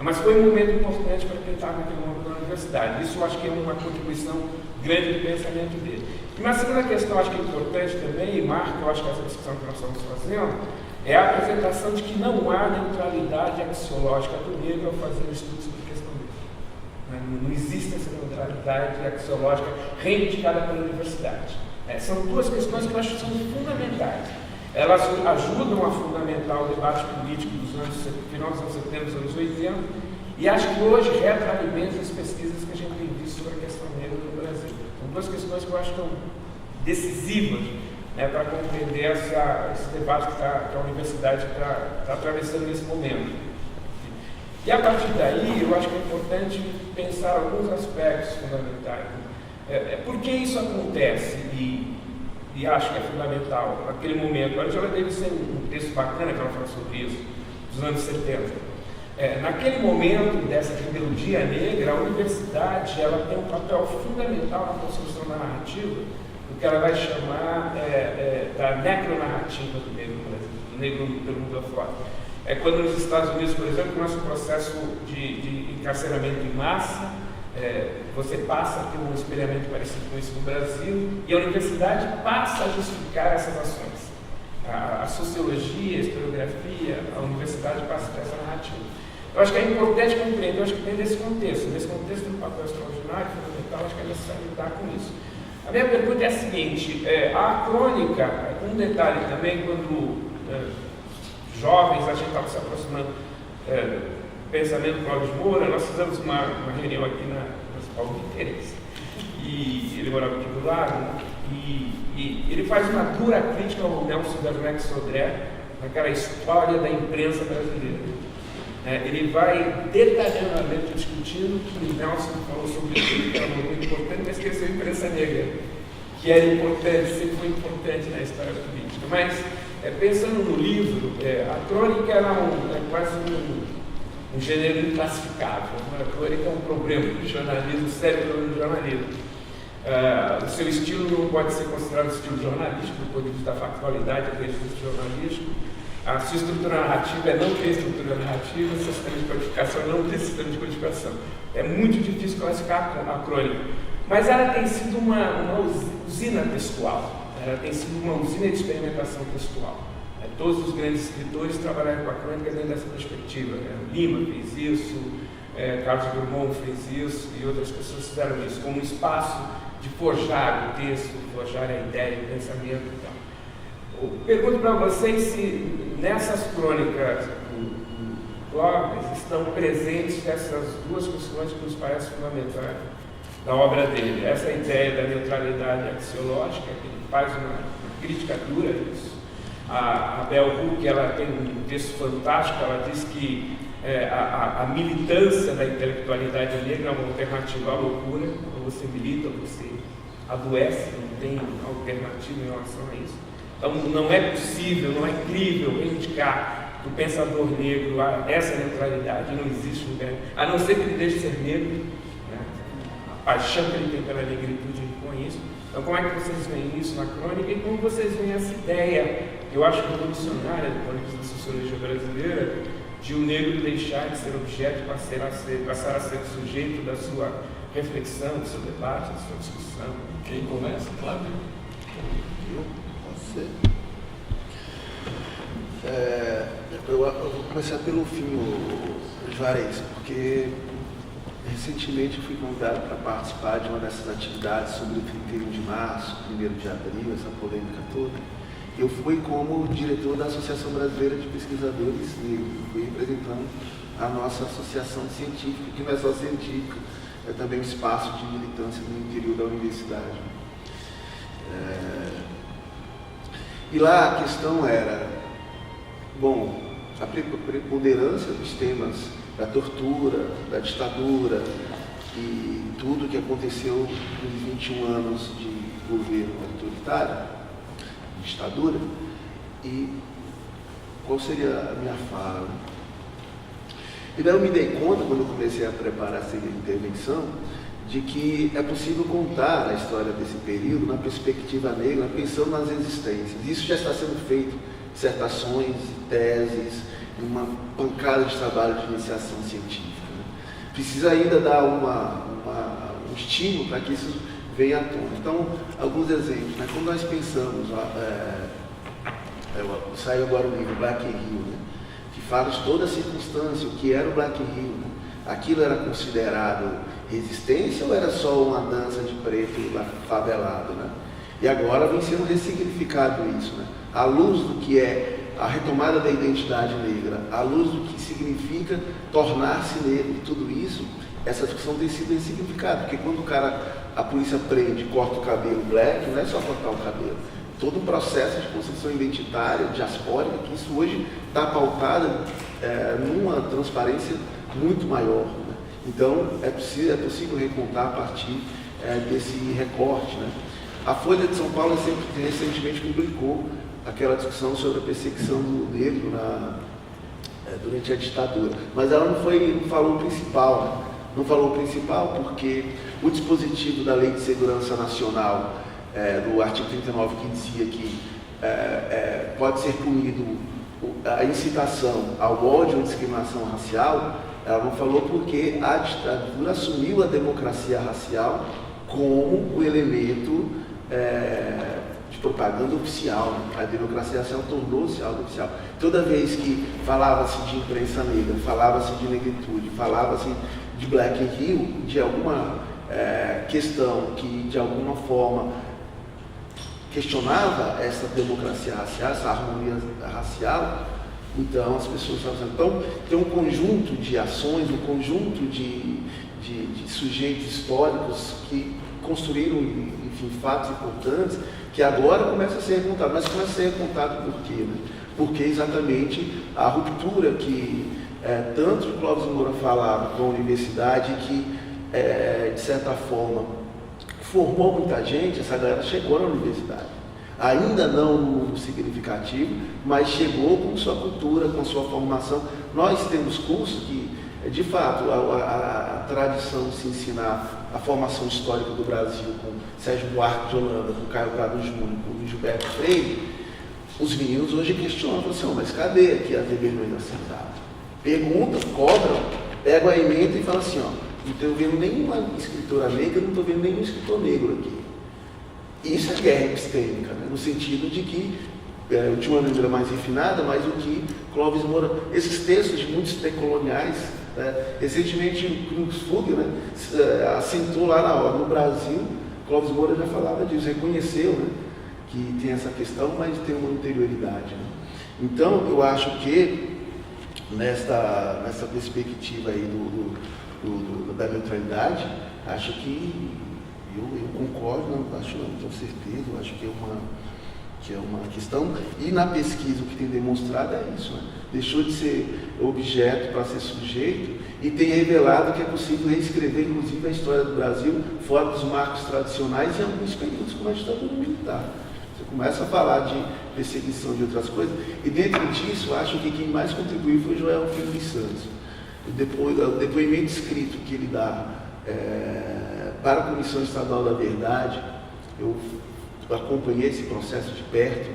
Mas foi um momento importante para quem estava naquele momento na universidade. Isso eu acho que é uma contribuição grande do pensamento dele. E uma segunda questão, acho que é importante também, e marca, eu acho que essa discussão que nós estamos fazendo, é a apresentação de que não há neutralidade axiológica do negro ao fazer o estudo sobre a questão negra. Não existe essa neutralidade axiológica reivindicada pela universidade. São duas questões que eu acho que são fundamentais. Elas ajudam a fundamentar o debate político dos final dos anos 70, dos anos 80, e acho que hoje retroalimentam as pesquisas que a gente tem visto sobre a questão negra no Brasil. São duas questões que eu acho que são decisivas, né, para compreender esse debate que a universidade está atravessando nesse momento. E a partir daí, eu acho que é importante pensar alguns aspectos fundamentais. Por que isso acontece? E acho que é fundamental naquele momento. A Angela Davis tem um texto bacana que ela fala sobre isso, dos anos 70. Naquele momento dessa rebeldia negra, a universidade ela tem um papel fundamental na construção da narrativa, o que ela vai chamar da necronarrativa do negro pelo mundo afora. Quando nos Estados Unidos, por exemplo, começa o processo de encarceramento em massa, você passa a ter um espelhamento parecido com isso no Brasil, e a universidade passa a justificar essas ações. A sociologia, a historiografia, a universidade passa a ter essa narrativa. Eu acho que é importante compreender, eu acho que tem nesse contexto do papel extraordinário, fundamental, acho que é necessário lidar com isso. A minha pergunta é a seguinte, a crônica, um detalhe também, quando jovens, a gente estava se aproximando do pensamento Cláudio de Moura, nós fizemos uma reunião aqui na Paulo de Teresa, e ele morava aqui do lado, né? E ele faz uma dura crítica ao Nelson Werneck Sodré, naquela história da imprensa brasileira. Ele vai detalhadamente discutindo que o Nelson falou sobre isso, que era muito importante, mas esqueceu a imprensa negra, que era importante, sempre foi importante na história política. Mas, pensando no livro, a crônica é quase um gênero inclassificável. A crônica é um problema do jornalismo, um sério problema do jornalismo. O seu estilo não pode ser considerado estilo jornalístico, do ponto de vista da factualidade do registro jornalístico. A sua estrutura narrativa é não ter estrutura narrativa, seu sistema de codificação é não ter sistema de codificação. É muito difícil classificar a crônica. Mas ela tem sido uma usina textual, ela tem sido uma usina de experimentação textual. Todos os grandes escritores trabalharam com a crônica dentro dessa perspectiva. Lima fez isso, Carlos Drummond fez isso, e outras pessoas fizeram isso, como um espaço de forjar o texto, forjar a ideia, o pensamento e tal. Eu pergunto para vocês se nessas crônicas do Clóvis estão presentes essas duas questões que nos parecem fundamentais da obra dele. Essa ideia da neutralidade axiológica, que ele faz uma crítica dura a isso. A Bell Hooks, ela tem um texto fantástico, ela diz que a militância da intelectualidade negra é uma alternativa à loucura. Ou você milita, ou você adoece, não tem alternativa em relação a isso. Então não é possível, não é crível reivindicar do pensador negro essa neutralidade, não existe lugar, a não ser que ele deixe de ser negro, né? A paixão que ele tem pela negritude com isso. Então como é que vocês veem isso na crônica e como vocês veem essa ideia, que eu acho revolucionária do ponto de vista da sociologia brasileira, de o negro deixar de ser objeto e passar a ser sujeito da sua reflexão, do seu debate, da sua discussão. Quem começa? Cláudio? Eu vou começar pelo fim, Juarez, porque recentemente eu fui convidado para participar de uma dessas atividades sobre o 31 de março, 1º de abril, essa polêmica toda. Eu fui como diretor da Associação Brasileira de Pesquisadores Negros, fui representando a nossa associação científica, que não é só científica, é também um espaço de militância no interior da universidade. E lá a questão era, bom, a preponderância dos temas da tortura, da ditadura e tudo que aconteceu nos 21 anos de governo autoritário, de ditadura, e qual seria a minha fala? E daí eu me dei conta, quando eu comecei a preparar essa intervenção, de que é possível contar a história desse período na perspectiva negra, pensando nas existências. Isso já está sendo feito, dissertações, teses, uma pancada de trabalho de iniciação científica. Né? Precisa ainda dar um estímulo para que isso venha à tona. Então, alguns exemplos. Né? Quando nós pensamos, saiu agora o livro Black in Rio, né? Que fala de toda a circunstância, o que era o Black in Rio. Né? Aquilo era considerado resistência ou era só uma dança de preto favelado, né? E agora vem sendo ressignificado isso, né? À luz do que é a retomada da identidade negra, à luz do que significa tornar-se negro, tudo isso, essa discussão tem sido ressignificada, porque quando a polícia prende, corta o cabelo black, não é só cortar o cabelo, todo um processo de construção identitária, diaspórica, que isso hoje está pautado numa transparência muito maior. Né? Então, é possível recontar a partir desse recorte. Né? A Folha de São Paulo recentemente publicou aquela discussão sobre a perseguição do negro durante a ditadura. Mas ela não falou o principal, né? Não falou o principal porque o dispositivo da Lei de Segurança Nacional, do artigo 39, que dizia que pode ser punido a incitação ao ódio ou discriminação racial, ela não falou porque a ditadura assumiu a democracia racial como o elemento de propaganda oficial. Né? A democracia racial tornou-se algo oficial. Toda vez que falava-se de imprensa negra, falava-se de negritude, falava-se de Black in Rio, de alguma questão que de alguma forma questionava essa democracia racial, essa harmonia racial, então as pessoas estavam dizendo. Então tem um conjunto de ações, um conjunto de sujeitos históricos que construíram, enfim, fatos importantes que agora começa a ser recontado. Mas começa a ser recontado por quê? Né? Porque exatamente a ruptura que tanto o Clóvis Moura falava com a universidade, que de certa forma formou muita gente, essa galera chegou na universidade. Ainda não no número significativo, mas chegou com sua cultura, com sua formação. Nós temos cursos que, de fato, a tradição de se ensinar a formação histórica do Brasil com Sérgio Buarque de Holanda, com Caio Prado Júnior, com Gilberto Freire, os meninos hoje questionam, assim, mas cadê aqui as rebeliões da senzala? Perguntam, cobram, pegam a emenda e falam assim, não estou vendo nenhuma escritora negra, não estou vendo nenhum escritor negro aqui. Isso é guerra epistêmica, né? No sentido de que, eu tinha uma maneira mais refinada, mas o que Clóvis Moura, esses textos de muitos decoloniais, recentemente o Cruz Fugger, né, assentou lá na hora, no Brasil, Clóvis Moura já falava disso, reconheceu, né, que tem essa questão, mas tem uma interioridade. Né? Então, eu acho que nessa perspectiva aí da neutralidade, acho que eu concordo, não tenho certeza, eu acho que é uma questão, e na pesquisa o que tem demonstrado é isso, né? Deixou de ser objeto para ser sujeito e tem revelado que é possível reescrever inclusive a história do Brasil fora dos marcos tradicionais em alguns períodos como a ditadura militar. Você começa a falar de perseguição de outras coisas, e dentro disso acho que quem mais contribuiu foi Joel Filho dos Santos. O depoimento escrito que ele dá para a Comissão Estadual da Verdade, eu acompanhei esse processo de perto,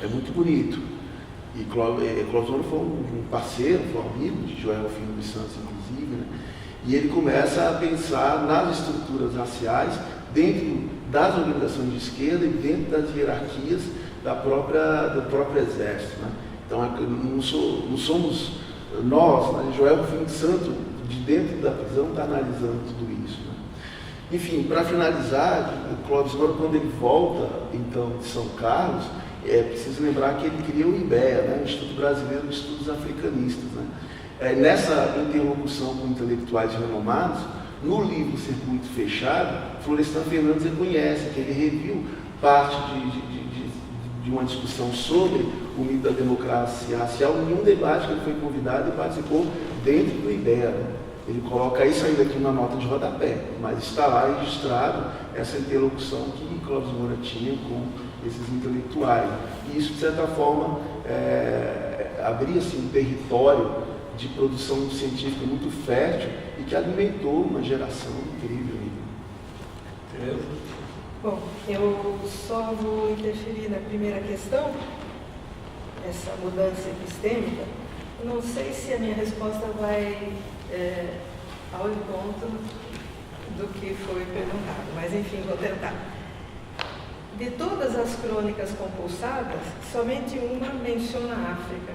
é muito bonito. E Clóvis Moura foi um parceiro, foi um amigo de Joel Filho dos Santos, inclusive, né? E ele começa a pensar nas estruturas raciais dentro das organizações de esquerda e dentro das hierarquias do próprio exército, né? Então, não somos nós, né? Joel Filho dos Santos, de dentro da prisão, está analisando tudo isso. Né? Enfim, para finalizar, o Clóvis Moura, quando ele volta, então, de São Carlos, é preciso lembrar que ele cria o IBEA, né? O Instituto Brasileiro de Estudos Africanistas. Né? Nessa interlocução com intelectuais renomados, no livro Circuito Fechado, Florestan Fernandes reconhece que ele reviu parte de uma discussão sobre o mito da democracia racial em um debate que ele foi convidado e participou dentro do IBEA. Né? Ele coloca isso ainda aqui na nota de rodapé, mas está lá registrado essa interlocução que Clóvis Moura tinha com esses intelectuais. E isso, de certa forma, abria-se um território de produção científica muito fértil e que alimentou uma geração incrível. Tereza? Bom, eu só vou interferir na primeira questão, essa mudança epistêmica. Não sei se a minha resposta vai ao encontro do que foi perguntado, mas enfim, vou tentar. De todas as crônicas compulsadas, somente uma menciona a África,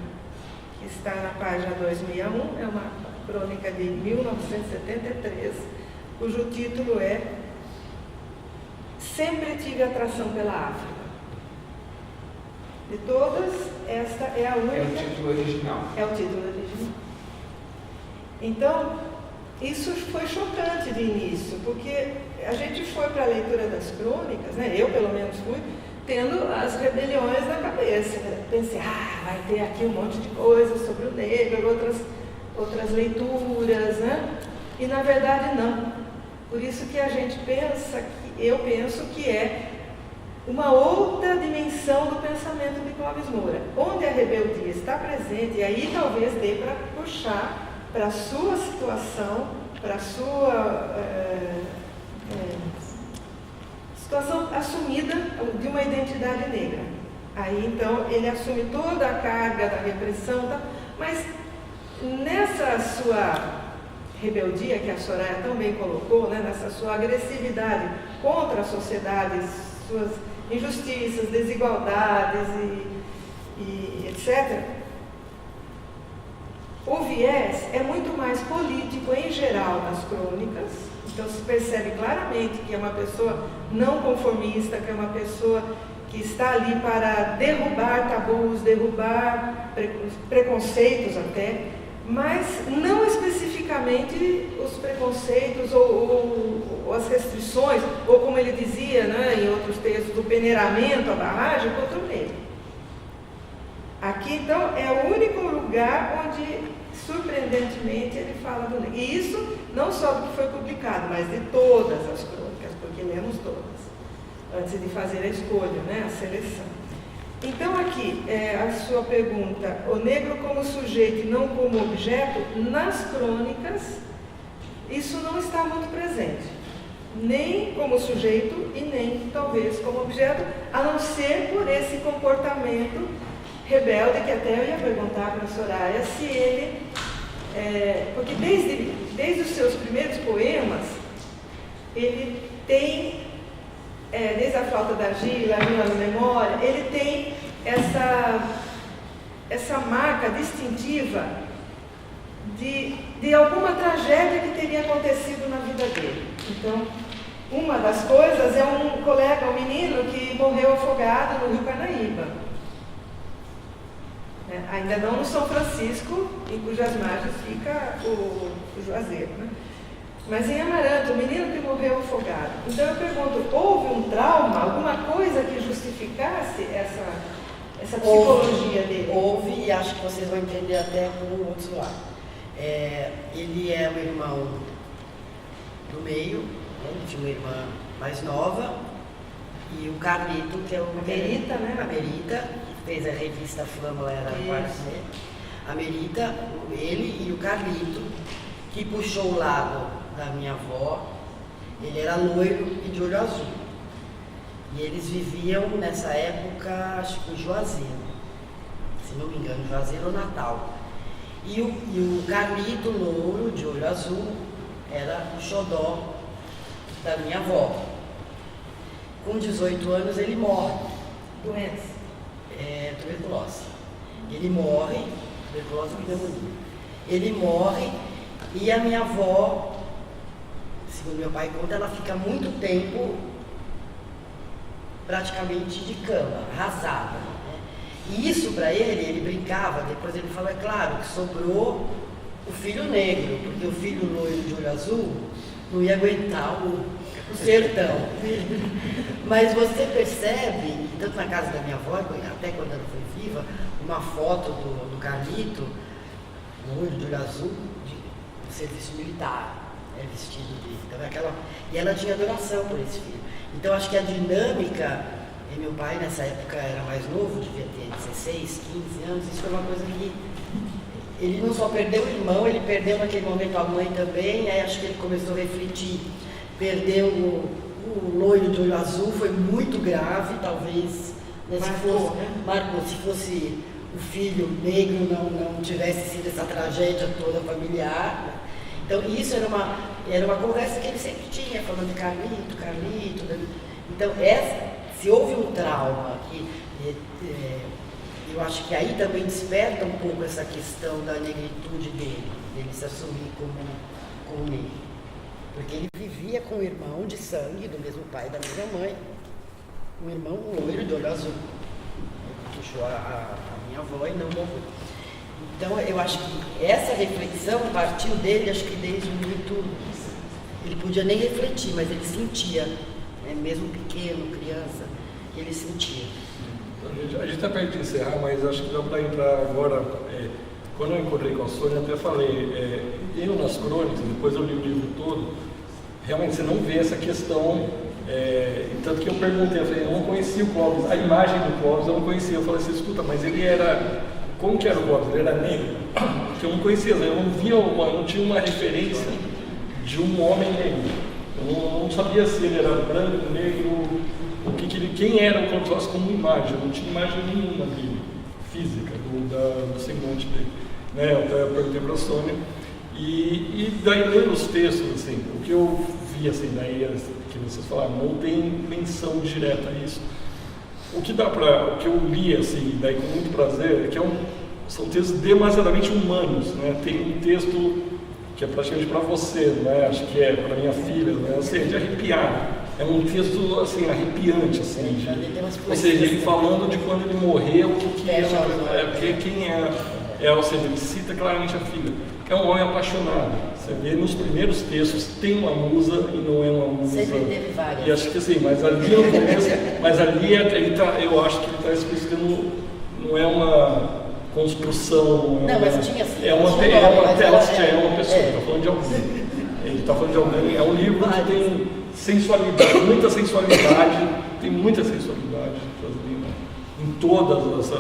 que está na página 261, é uma crônica de 1973, cujo título é Sempre Tive Atração pela África. De todas, esta é a única... É o título original. É o título original. Então, isso foi chocante de início, porque a gente foi para a leitura das crônicas, né? Eu pelo menos fui, tendo as rebeliões na cabeça. Pensei, vai ter aqui um monte de coisas sobre o negro, outras leituras, né? E na verdade não. Por isso que a gente pensa, eu penso que é uma outra dimensão do pensamento de Clóvis Moura, onde a rebeldia está presente, e aí talvez dê para puxar para a sua situação, para a sua situação assumida de uma identidade negra. Aí então ele assume toda a carga da repressão, mas nessa sua rebeldia que a Soraya também colocou, né, nessa sua agressividade contra a sociedade, suas injustiças, desigualdades e etc., o viés é muito mais político em geral nas crônicas. Então se percebe claramente que é uma pessoa não conformista, que é uma pessoa que está ali para derrubar tabus, derrubar preconceitos até, mas não especificamente os preconceitos ou as restrições, ou como ele dizia, né, em outros textos, o peneiramento, a barragem contra o negro. Aqui, então, é o único lugar onde, surpreendentemente, ele fala do negro. E isso não só do que foi publicado, mas de todas as crônicas, porque lemos todas, antes de fazer a escolha, né, a seleção. Então, aqui, a sua pergunta, o negro como sujeito e não como objeto, nas crônicas, isso não está muito presente. Nem como sujeito e nem, talvez, como objeto, a não ser por esse comportamento rebelde, que até eu ia perguntar para a Soraya se ele... porque desde os seus primeiros poemas, ele tem... desde a Flauta da Gila, a Minha Memória, ele tem essa marca distintiva de alguma tragédia que teria acontecido na vida dele. Então, uma das coisas é um colega, um menino que morreu afogado no Rio Parnaíba. Ainda não no São Francisco, em cujas margens fica o Juazeiro, né? Mas em Amaranto, o menino que morreu afogado. Então eu pergunto, houve um trauma, alguma coisa que justificasse essa psicologia dele? Houve, e acho que vocês vão entender até por um outro lado. Ele é o irmão do meio, né? Ele tinha uma irmã mais nova, e o Carlito, que é o... A Merita, né? A Merita, que fez a revista Flama, ela era parte dele. A Merita, ele e o Carlito, que puxou o lado da minha avó. Ele era loiro e de olho azul. E eles viviam nessa época, acho que em Juazeiro, se não me engano, Juazeiro ou Natal. E o Carlito, louro, de olho azul, era o xodó da minha avó. Com 18 anos ele morre. Doença? Tuberculose. Ele morre, tuberculose e pneumonia. Ele morre e a minha avó, segundo meu pai conta, ela fica muito tempo praticamente de cama, arrasada. Né? E isso para ele brincava, depois ele falou, é claro, que sobrou o filho negro, porque o filho loiro de olho azul não ia aguentar o sertão. Mas você percebe, tanto na casa da minha avó, até quando ela foi viva, uma foto do Carlito, loiro de olho azul, de serviço militar, vestido de... Então, e ela tinha adoração por esse filho. Então acho que a dinâmica, e meu pai nessa época era mais novo, devia ter 16, 15 anos, isso foi uma coisa que ele não só perdeu o irmão, ele perdeu naquele momento a mãe também, aí acho que ele começou a refletir, perdeu o loiro de olho azul, foi muito grave, talvez, né, marcou, se fosse o filho negro não tivesse sido essa tragédia toda familiar. Né? Então isso era uma conversa que ele sempre tinha, falando de Carlito. Né? Então se houve um trauma, eu acho que aí também desperta um pouco essa questão da negritude dele se assumir como negro. Porque ele vivia com um irmão de sangue, do mesmo pai da minha mãe, um irmão loiro de olho azul. Ele puxou a minha avó e não morreu. Então, eu acho que essa reflexão partiu dele, acho que desde muito... Ele podia nem refletir, mas ele sentia, né? Mesmo pequeno, criança, ele sentia. A gente está perto de encerrar, mas acho que dá para entrar agora. Quando eu encontrei com a Sônia, eu até falei, eu nas crônicas, depois eu li o livro todo, realmente você não vê essa questão Tanto que eu perguntei, eu falei, eu não conhecia o Clóvis, a imagem do Clóvis eu não conhecia. Eu falei assim, escuta, mas ele era, como que era o Clóvis? Ele era negro? Porque eu não conhecia, eu não via não tinha uma referência de um homem negro. Eu não sabia se ele era branco, negro, quem era o Clóvis como imagem. Eu não tinha imagem nenhuma dele, física, do semblante dele. Eu até perguntei para a Sônia. E daí lendo os textos, assim, o que eu vi, assim, daí que vocês falaram, não tem menção direta a isso. O que eu li, assim, daí com muito prazer, é que são textos demasiadamente humanos, né? Tem um texto que é praticamente para você, né? Acho que é para minha filha, né? Assim, de arrepiar. É um texto, assim, arrepiante, assim, ou seja, ele falando de quando ele morreu, quem é, ou seja, ele cita claramente a filha. É um homem apaixonado. Você vê nos primeiros textos, tem uma musa e não é uma musa. Sempre teve várias. E acho que assim, mas ali no começo, eu acho que ele está explicando, não é uma construção. Mas tinha assim. É uma pessoa, está falando de alguém. Ele está falando de alguém. É um livro que tem sensualidade, muita sensualidade, em todas as.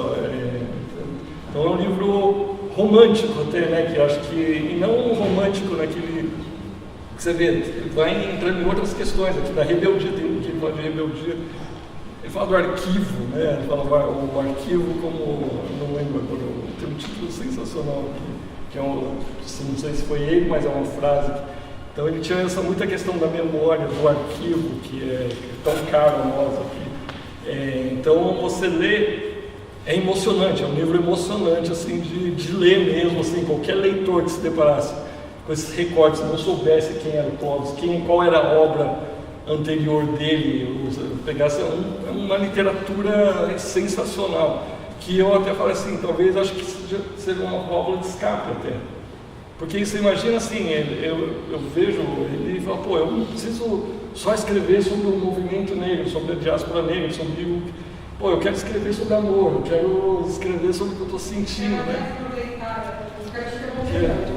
Então é um livro romântico até, né? Que acho que. E não um romântico naquele. Que você vê, vai entrando em outras questões aqui, da rebeldia, tem um que ele fala de rebeldia. Ele fala do arquivo, né? Ele fala o arquivo como. Não lembro agora, tem um título sensacional aqui, que é não sei se foi ele, mas é uma frase. Então ele tinha muita questão da memória, do arquivo, que é tão caro a nós aqui. Então você lê. É emocionante, é um livro emocionante, assim, de ler mesmo, assim, qualquer leitor que se deparasse com esses recortes, não soubesse quem era o Clóvis, qual era a obra anterior dele, pegasse uma literatura sensacional, que eu até falei assim, talvez acho que seja uma válvula de escape até, porque você imagina assim, eu vejo, ele fala, eu não preciso só escrever sobre o movimento negro, sobre a diáspora negra, sobre eu quero escrever sobre amor, eu quero escrever sobre o que eu estou sentindo, né?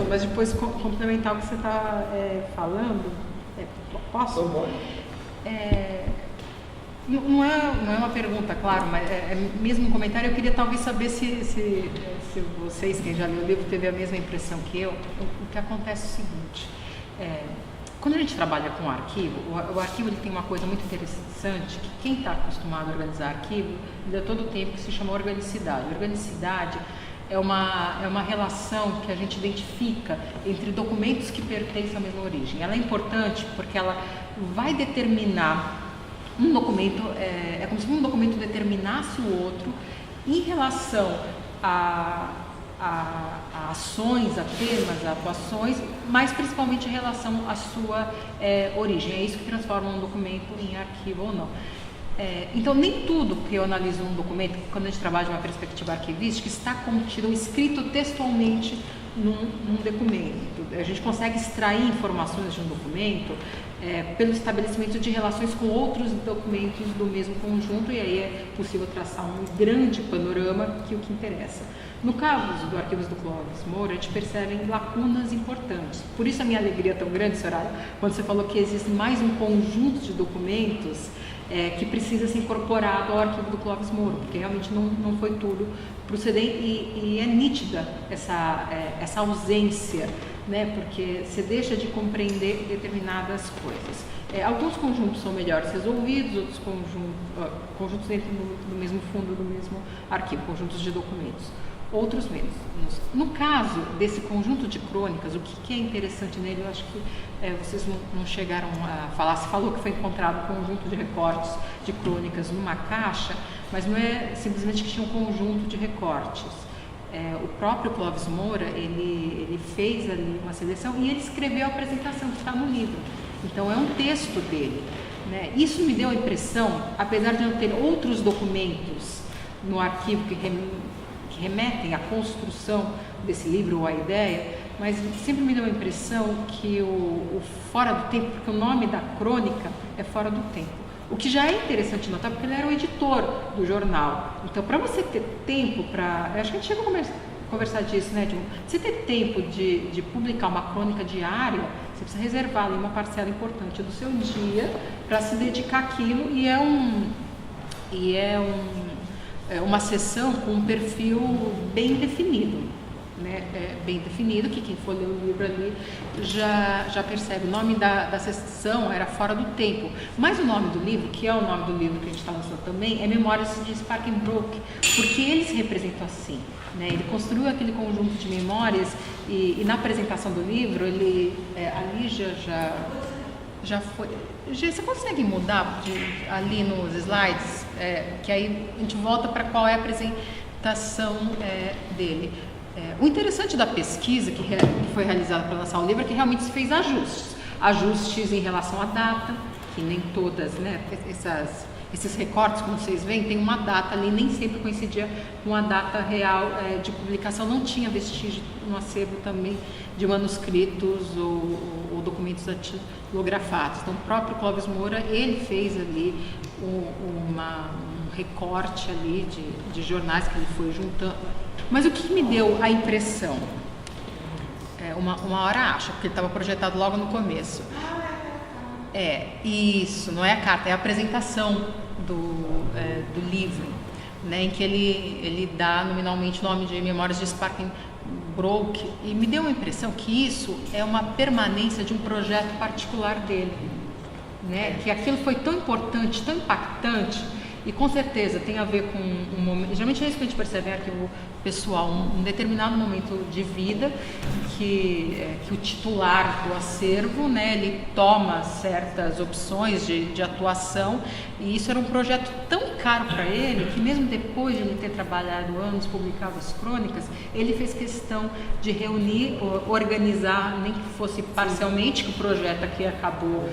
Mas depois complementar o que você está falando, posso? Não é uma pergunta, claro, mas é mesmo um comentário. Eu queria talvez saber se vocês, quem já leu o livro, teve a mesma impressão que eu. O que acontece é o seguinte, quando a gente trabalha com arquivo, o arquivo ele tem uma coisa muito interessante, que quem está acostumado a organizar arquivo, lida todo o tempo, que se chama organicidade. Organicidade é uma relação que a gente identifica entre documentos que pertencem à mesma origem. Ela é importante porque ela vai determinar um documento, é como se um documento determinasse o outro em relação a ações, a temas, a atuações, mas principalmente em relação à sua origem. É isso que transforma um documento em arquivo ou não. Então, nem tudo que eu analiso num documento, quando a gente trabalha de uma perspectiva arquivística, está contido, escrito textualmente num documento. A gente consegue extrair informações de um documento pelo estabelecimento de relações com outros documentos do mesmo conjunto, e aí é possível traçar um grande panorama que é o que interessa. No caso do Arquivos do Clóvis Moura, a gente percebe lacunas importantes. Por isso a minha alegria é tão grande, Soraya, quando você falou que existe mais um conjunto de documentos que precisa ser incorporado ao Arquivo do Clóvis Moura, porque realmente não foi tudo procedente e é nítida essa ausência, né, porque você deixa de compreender determinadas coisas. Alguns conjuntos são melhores resolvidos, outros conjuntos dentro do mesmo fundo, do mesmo arquivo, conjuntos de documentos. Outros menos. No caso desse conjunto de crônicas, o que é interessante nele, eu acho que vocês não chegaram a falar, se falou que foi encontrado um conjunto de recortes de crônicas numa caixa, mas não é simplesmente que tinha um conjunto de recortes. O próprio Clóvis Moura, ele fez ali uma seleção e ele escreveu a apresentação que está no livro. Então é um texto dele, né? Isso me deu a impressão, apesar de não ter outros documentos no arquivo que remetem à construção desse livro ou à ideia, mas sempre me deu a impressão que o fora do tempo, porque o nome da crônica é Fora do Tempo, o que já é interessante notar, porque ele era o editor do jornal. Então, para você ter tempo acho que a gente chegou a conversar disso, né, você ter tempo de publicar uma crônica diária, Você precisa reservar ali uma parcela importante do seu dia para se dedicar àquilo, e é uma sessão com um perfil bem definido, né? Bem definido, que quem for ler o livro ali já percebe. O nome da sessão era Fora do Tempo, mas o nome do livro, que é o nome do livro que a gente está lançando também, é Memórias de Spakenbroek, porque ele se representou assim, né? Ele construiu aquele conjunto de memórias e na apresentação do livro, a Lígia já foi... Você consegue mudar ali nos slides, que aí a gente volta para qual é a apresentação dele. O interessante da pesquisa que foi realizada para lançar o livro é que realmente se fez ajustes em relação à data, que nem todas, né, esses recortes, como vocês veem, tem uma data ali, nem sempre coincidia com a data real de publicação, não tinha vestígio no acervo também de manuscritos ou documentos datilografados. Então, o próprio Clóvis Moura, ele fez ali um recorte ali de jornais que ele foi juntando. Mas o que me deu a impressão, uma hora acha, porque ele estava projetado logo no começo. Isso, não é a carta, é a apresentação do livro, né, em que ele dá nominalmente o nome de Memórias de Spakenbroek, e me deu a impressão que isso é uma permanência de um projeto particular dele, né, que aquilo foi tão importante, tão impactante, e com certeza tem a ver com um momento, geralmente é isso que a gente percebe em arquivo pessoal, um determinado momento de vida que o titular do acervo, né, ele toma certas opções de atuação, e isso era um projeto tão caro para ele que mesmo depois de ele ter trabalhado anos, publicado as crônicas, ele fez questão de reunir, organizar, nem que fosse parcialmente, que o projeto aqui acabou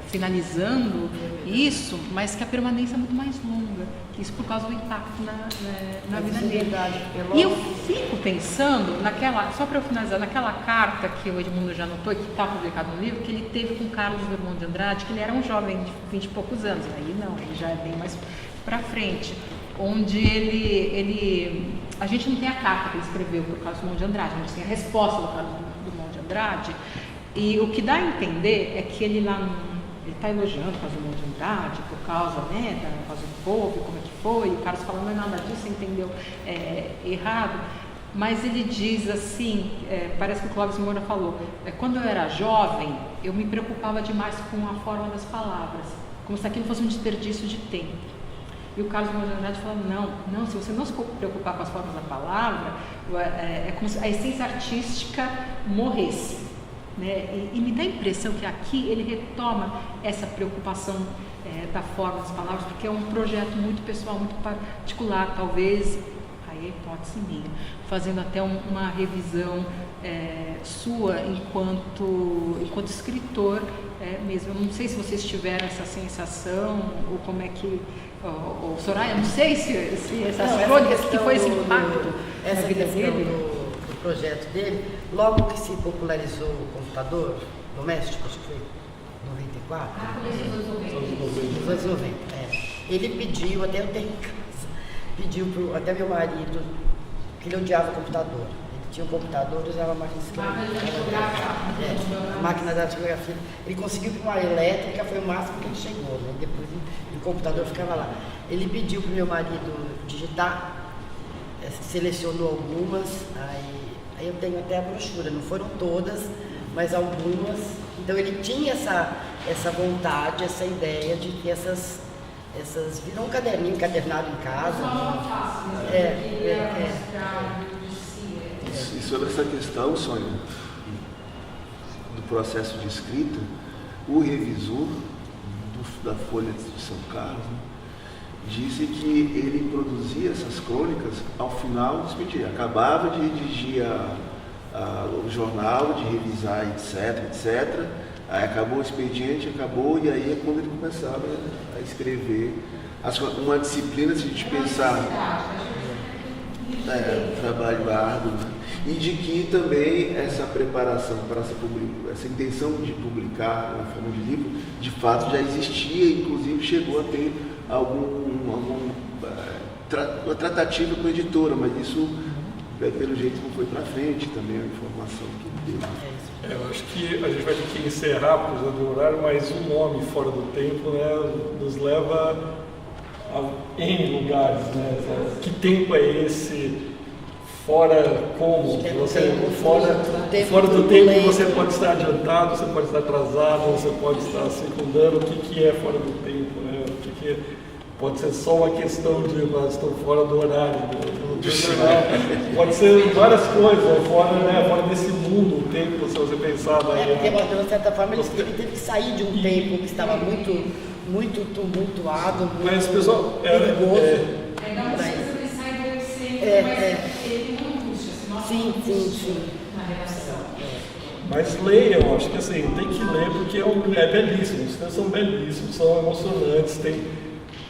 finalizando isso, mas que a permanência é muito mais longa, que isso por causa do impacto na vida dele. E eu fico pensando só para eu finalizar, naquela carta que o Edmundo já anotou e que está publicado no livro, que ele teve com Carlos Drummond de Andrade, que ele era um jovem de 20 e poucos anos, aí não, ele já é bem mais para frente, onde a gente não tem a carta que ele escreveu por Carlos Drummond de Andrade, a gente tem a resposta do Carlos Drummond de Andrade, e o que dá a entender é que ele está elogiando o Carlos Drummond de Andrade por causa, né, da causa do povo, como é que foi, o Carlos falando, não é nada disso, você entendeu errado, mas ele diz assim, parece que o Clóvis Moura falou, quando eu era jovem, eu me preocupava demais com a forma das palavras, como se aquilo fosse um desperdício de tempo. E o Carlos Drummond de Andrade fala, não, se você não se preocupar com as formas da palavra, é como se a essência artística morresse. Né? E me dá a impressão que aqui ele retoma essa preocupação da forma das palavras, porque é um projeto muito pessoal, muito particular, talvez, aí é hipótese minha, fazendo até uma revisão sua enquanto escritor mesmo. Eu não sei se vocês tiveram essa sensação, ou como é que... Ou Soraya, não sei se essas crônicas, que foi esse impacto na vida dele. Projeto dele, logo que se popularizou o computador doméstico, acho que foi em 94. Nos anos 90. Ele pediu, até eu tenho em casa, até meu marido, que ele odiava o computador. Ele tinha um computador e usava a máquina de escrever. A máquina da tipografia. Ele conseguiu com uma elétrica, foi o máximo que ele chegou, né? Depois o computador ficava lá. Ele pediu para o meu marido digitar, selecionou algumas, aí eu tenho até a brochura, não foram todas, mas algumas. Então ele tinha essa vontade, essa ideia de que essas virou um caderninho encadernado em casa. E sobre essa questão, Sônia, do processo de escrita, o revisor da Folha de São Carlos, né, disse que ele produzia essas crônicas ao final do expediente. Acabava de redigir o jornal, de revisar, etc. Aí acabou o expediente, e aí é quando ele começava a escrever. Uma disciplina, se a gente pensar, trabalho árduo, né? E de que também essa preparação para essa intenção de publicar na forma de livro, de fato já existia, inclusive chegou a ter uma tratativa com a editora, mas isso pelo jeito não foi para frente também a informação que deu. Eu acho que a gente vai ter que encerrar por causa do horário, mas o nome Fora do Tempo, né, nos leva a N lugares, né? Que tempo é esse? Fora como? Fora do tempo você pode estar adiantado, você pode estar atrasado, você pode estar circundando. O que é fora do tempo, né? O que pode ser só uma questão de estou fora do horário do jornal. Pode ser várias coisas, fora desse mundo, o tempo, se você pensar. Porque, de uma certa forma, ele teve que sair de um tempo que estava muito tumultuado, mas, pessoal, perigoso. Ele sai do centro, mas ele não angústia, se nós sim. na relação. Mas leiam, acho que assim, tem que ler porque é belíssimo, os textos são belíssimos, são emocionantes,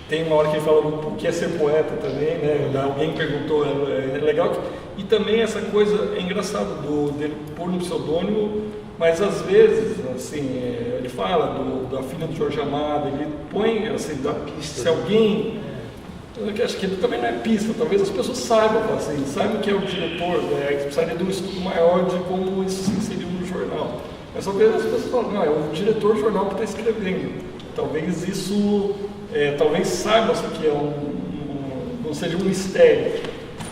tem uma hora que ele fala o que é ser poeta também, né? Alguém perguntou, é legal. E também essa coisa, é engraçado, dele pôr no pseudônimo, mas às vezes, assim, ele fala da filha do Jorge Amado, ele põe, assim, da pista. Se alguém, eu acho que também não é pista, talvez as pessoas saibam que é o diretor, né? Precisaria de um estudo maior de como isso se inseriu no jornal. Mas talvez as pessoas falam, não, é o diretor do jornal que está escrevendo. Talvez isso, talvez saiba-se que não seja um mistério.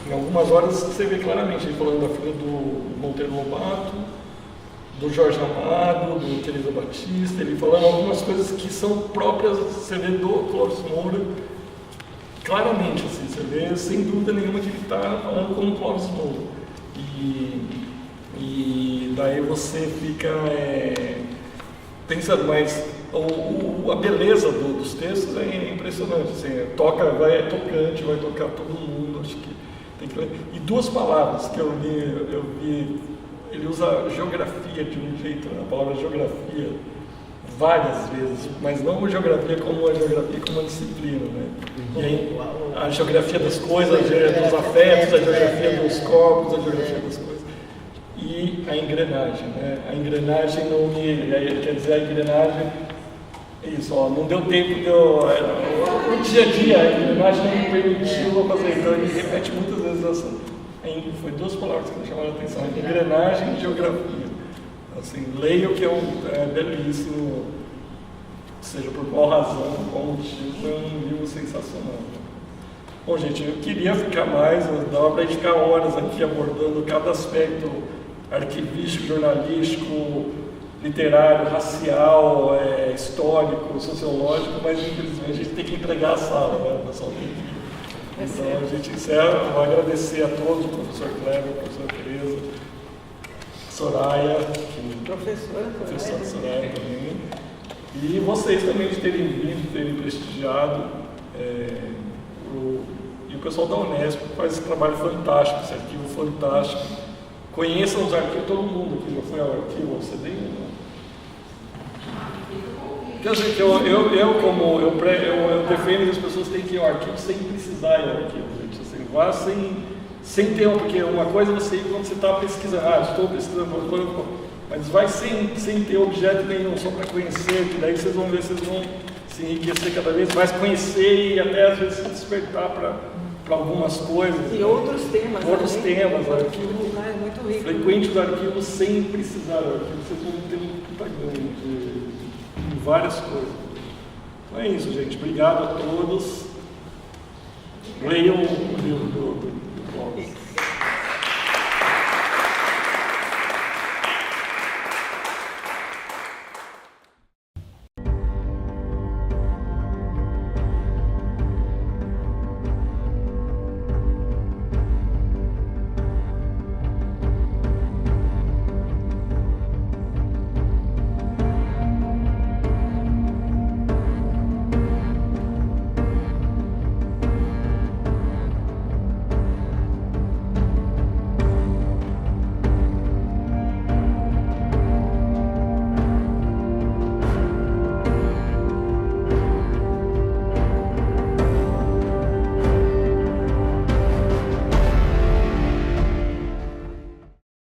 Em algumas horas você vê claramente ele falando da filha do Monteiro Lobato, do Jorge Amado, do Teresa Batista, ele falando algumas coisas que são próprias, você vê do Clóvis Moura, claramente, assim, você vê sem dúvida nenhuma que ele está falando como Clóvis Moura. E daí você fica pensando, mas a beleza dos textos é impressionante, assim, é tocante, vai tocar todo mundo, acho que tem que ler. E duas palavras que eu vi, ele usa geografia de um jeito, a palavra geografia, várias vezes, mas não a geografia como a geografia como uma disciplina, né? E aí, a geografia das coisas, dos afetos, a geografia dos corpos, a geografia das coisas. E a engrenagem, né? A engrenagem não quer dizer, a engrenagem, isso, não deu tempo, o dia a dia, a engrenagem não permitiu fazer, então ele repete muitas vezes foi duas palavras que me chamaram a atenção, engrenagem e geografia. Assim, leio que é belíssimo, seja por qual razão, por qual motivo, é um livro sensacional. Bom, gente, eu queria ficar mais, mas dava para a gente ficar horas aqui abordando cada aspecto arquivístico, jornalístico, literário, racial, histórico, sociológico, mas infelizmente a gente tem que entregar a sala, né? O pessoal tem que... Então a gente encerra, vou agradecer a todos, o professor Kleber, a professora Teresa, Soraya, professora Soraya também, e vocês também de terem vindo, terem prestigiado, e o pessoal da Unesp que faz esse trabalho fantástico, esse arquivo fantástico. Conheçam os arquivos, todo mundo aqui já foi ao arquivo, ao CDI, não? Quer dizer que eu defendo que as pessoas têm que ir ao arquivo sem precisar ir ao arquivo, gente. Assim, vá sem ter, porque uma coisa é você ir quando você está pesquisando, estou pesquisando, mas vai sem ter objeto nenhum, só para conhecer, que daí vocês vão ver, vocês vão se enriquecer cada vez mais, conhecer e até às vezes se despertar para algumas coisas. E outros temas. Arquivo muito rico. Frequente os arquivos sem precisar do arquivo, vocês vão ter um puta ganho em várias coisas. Então é isso, gente. Obrigado a todos. Leiam o livro do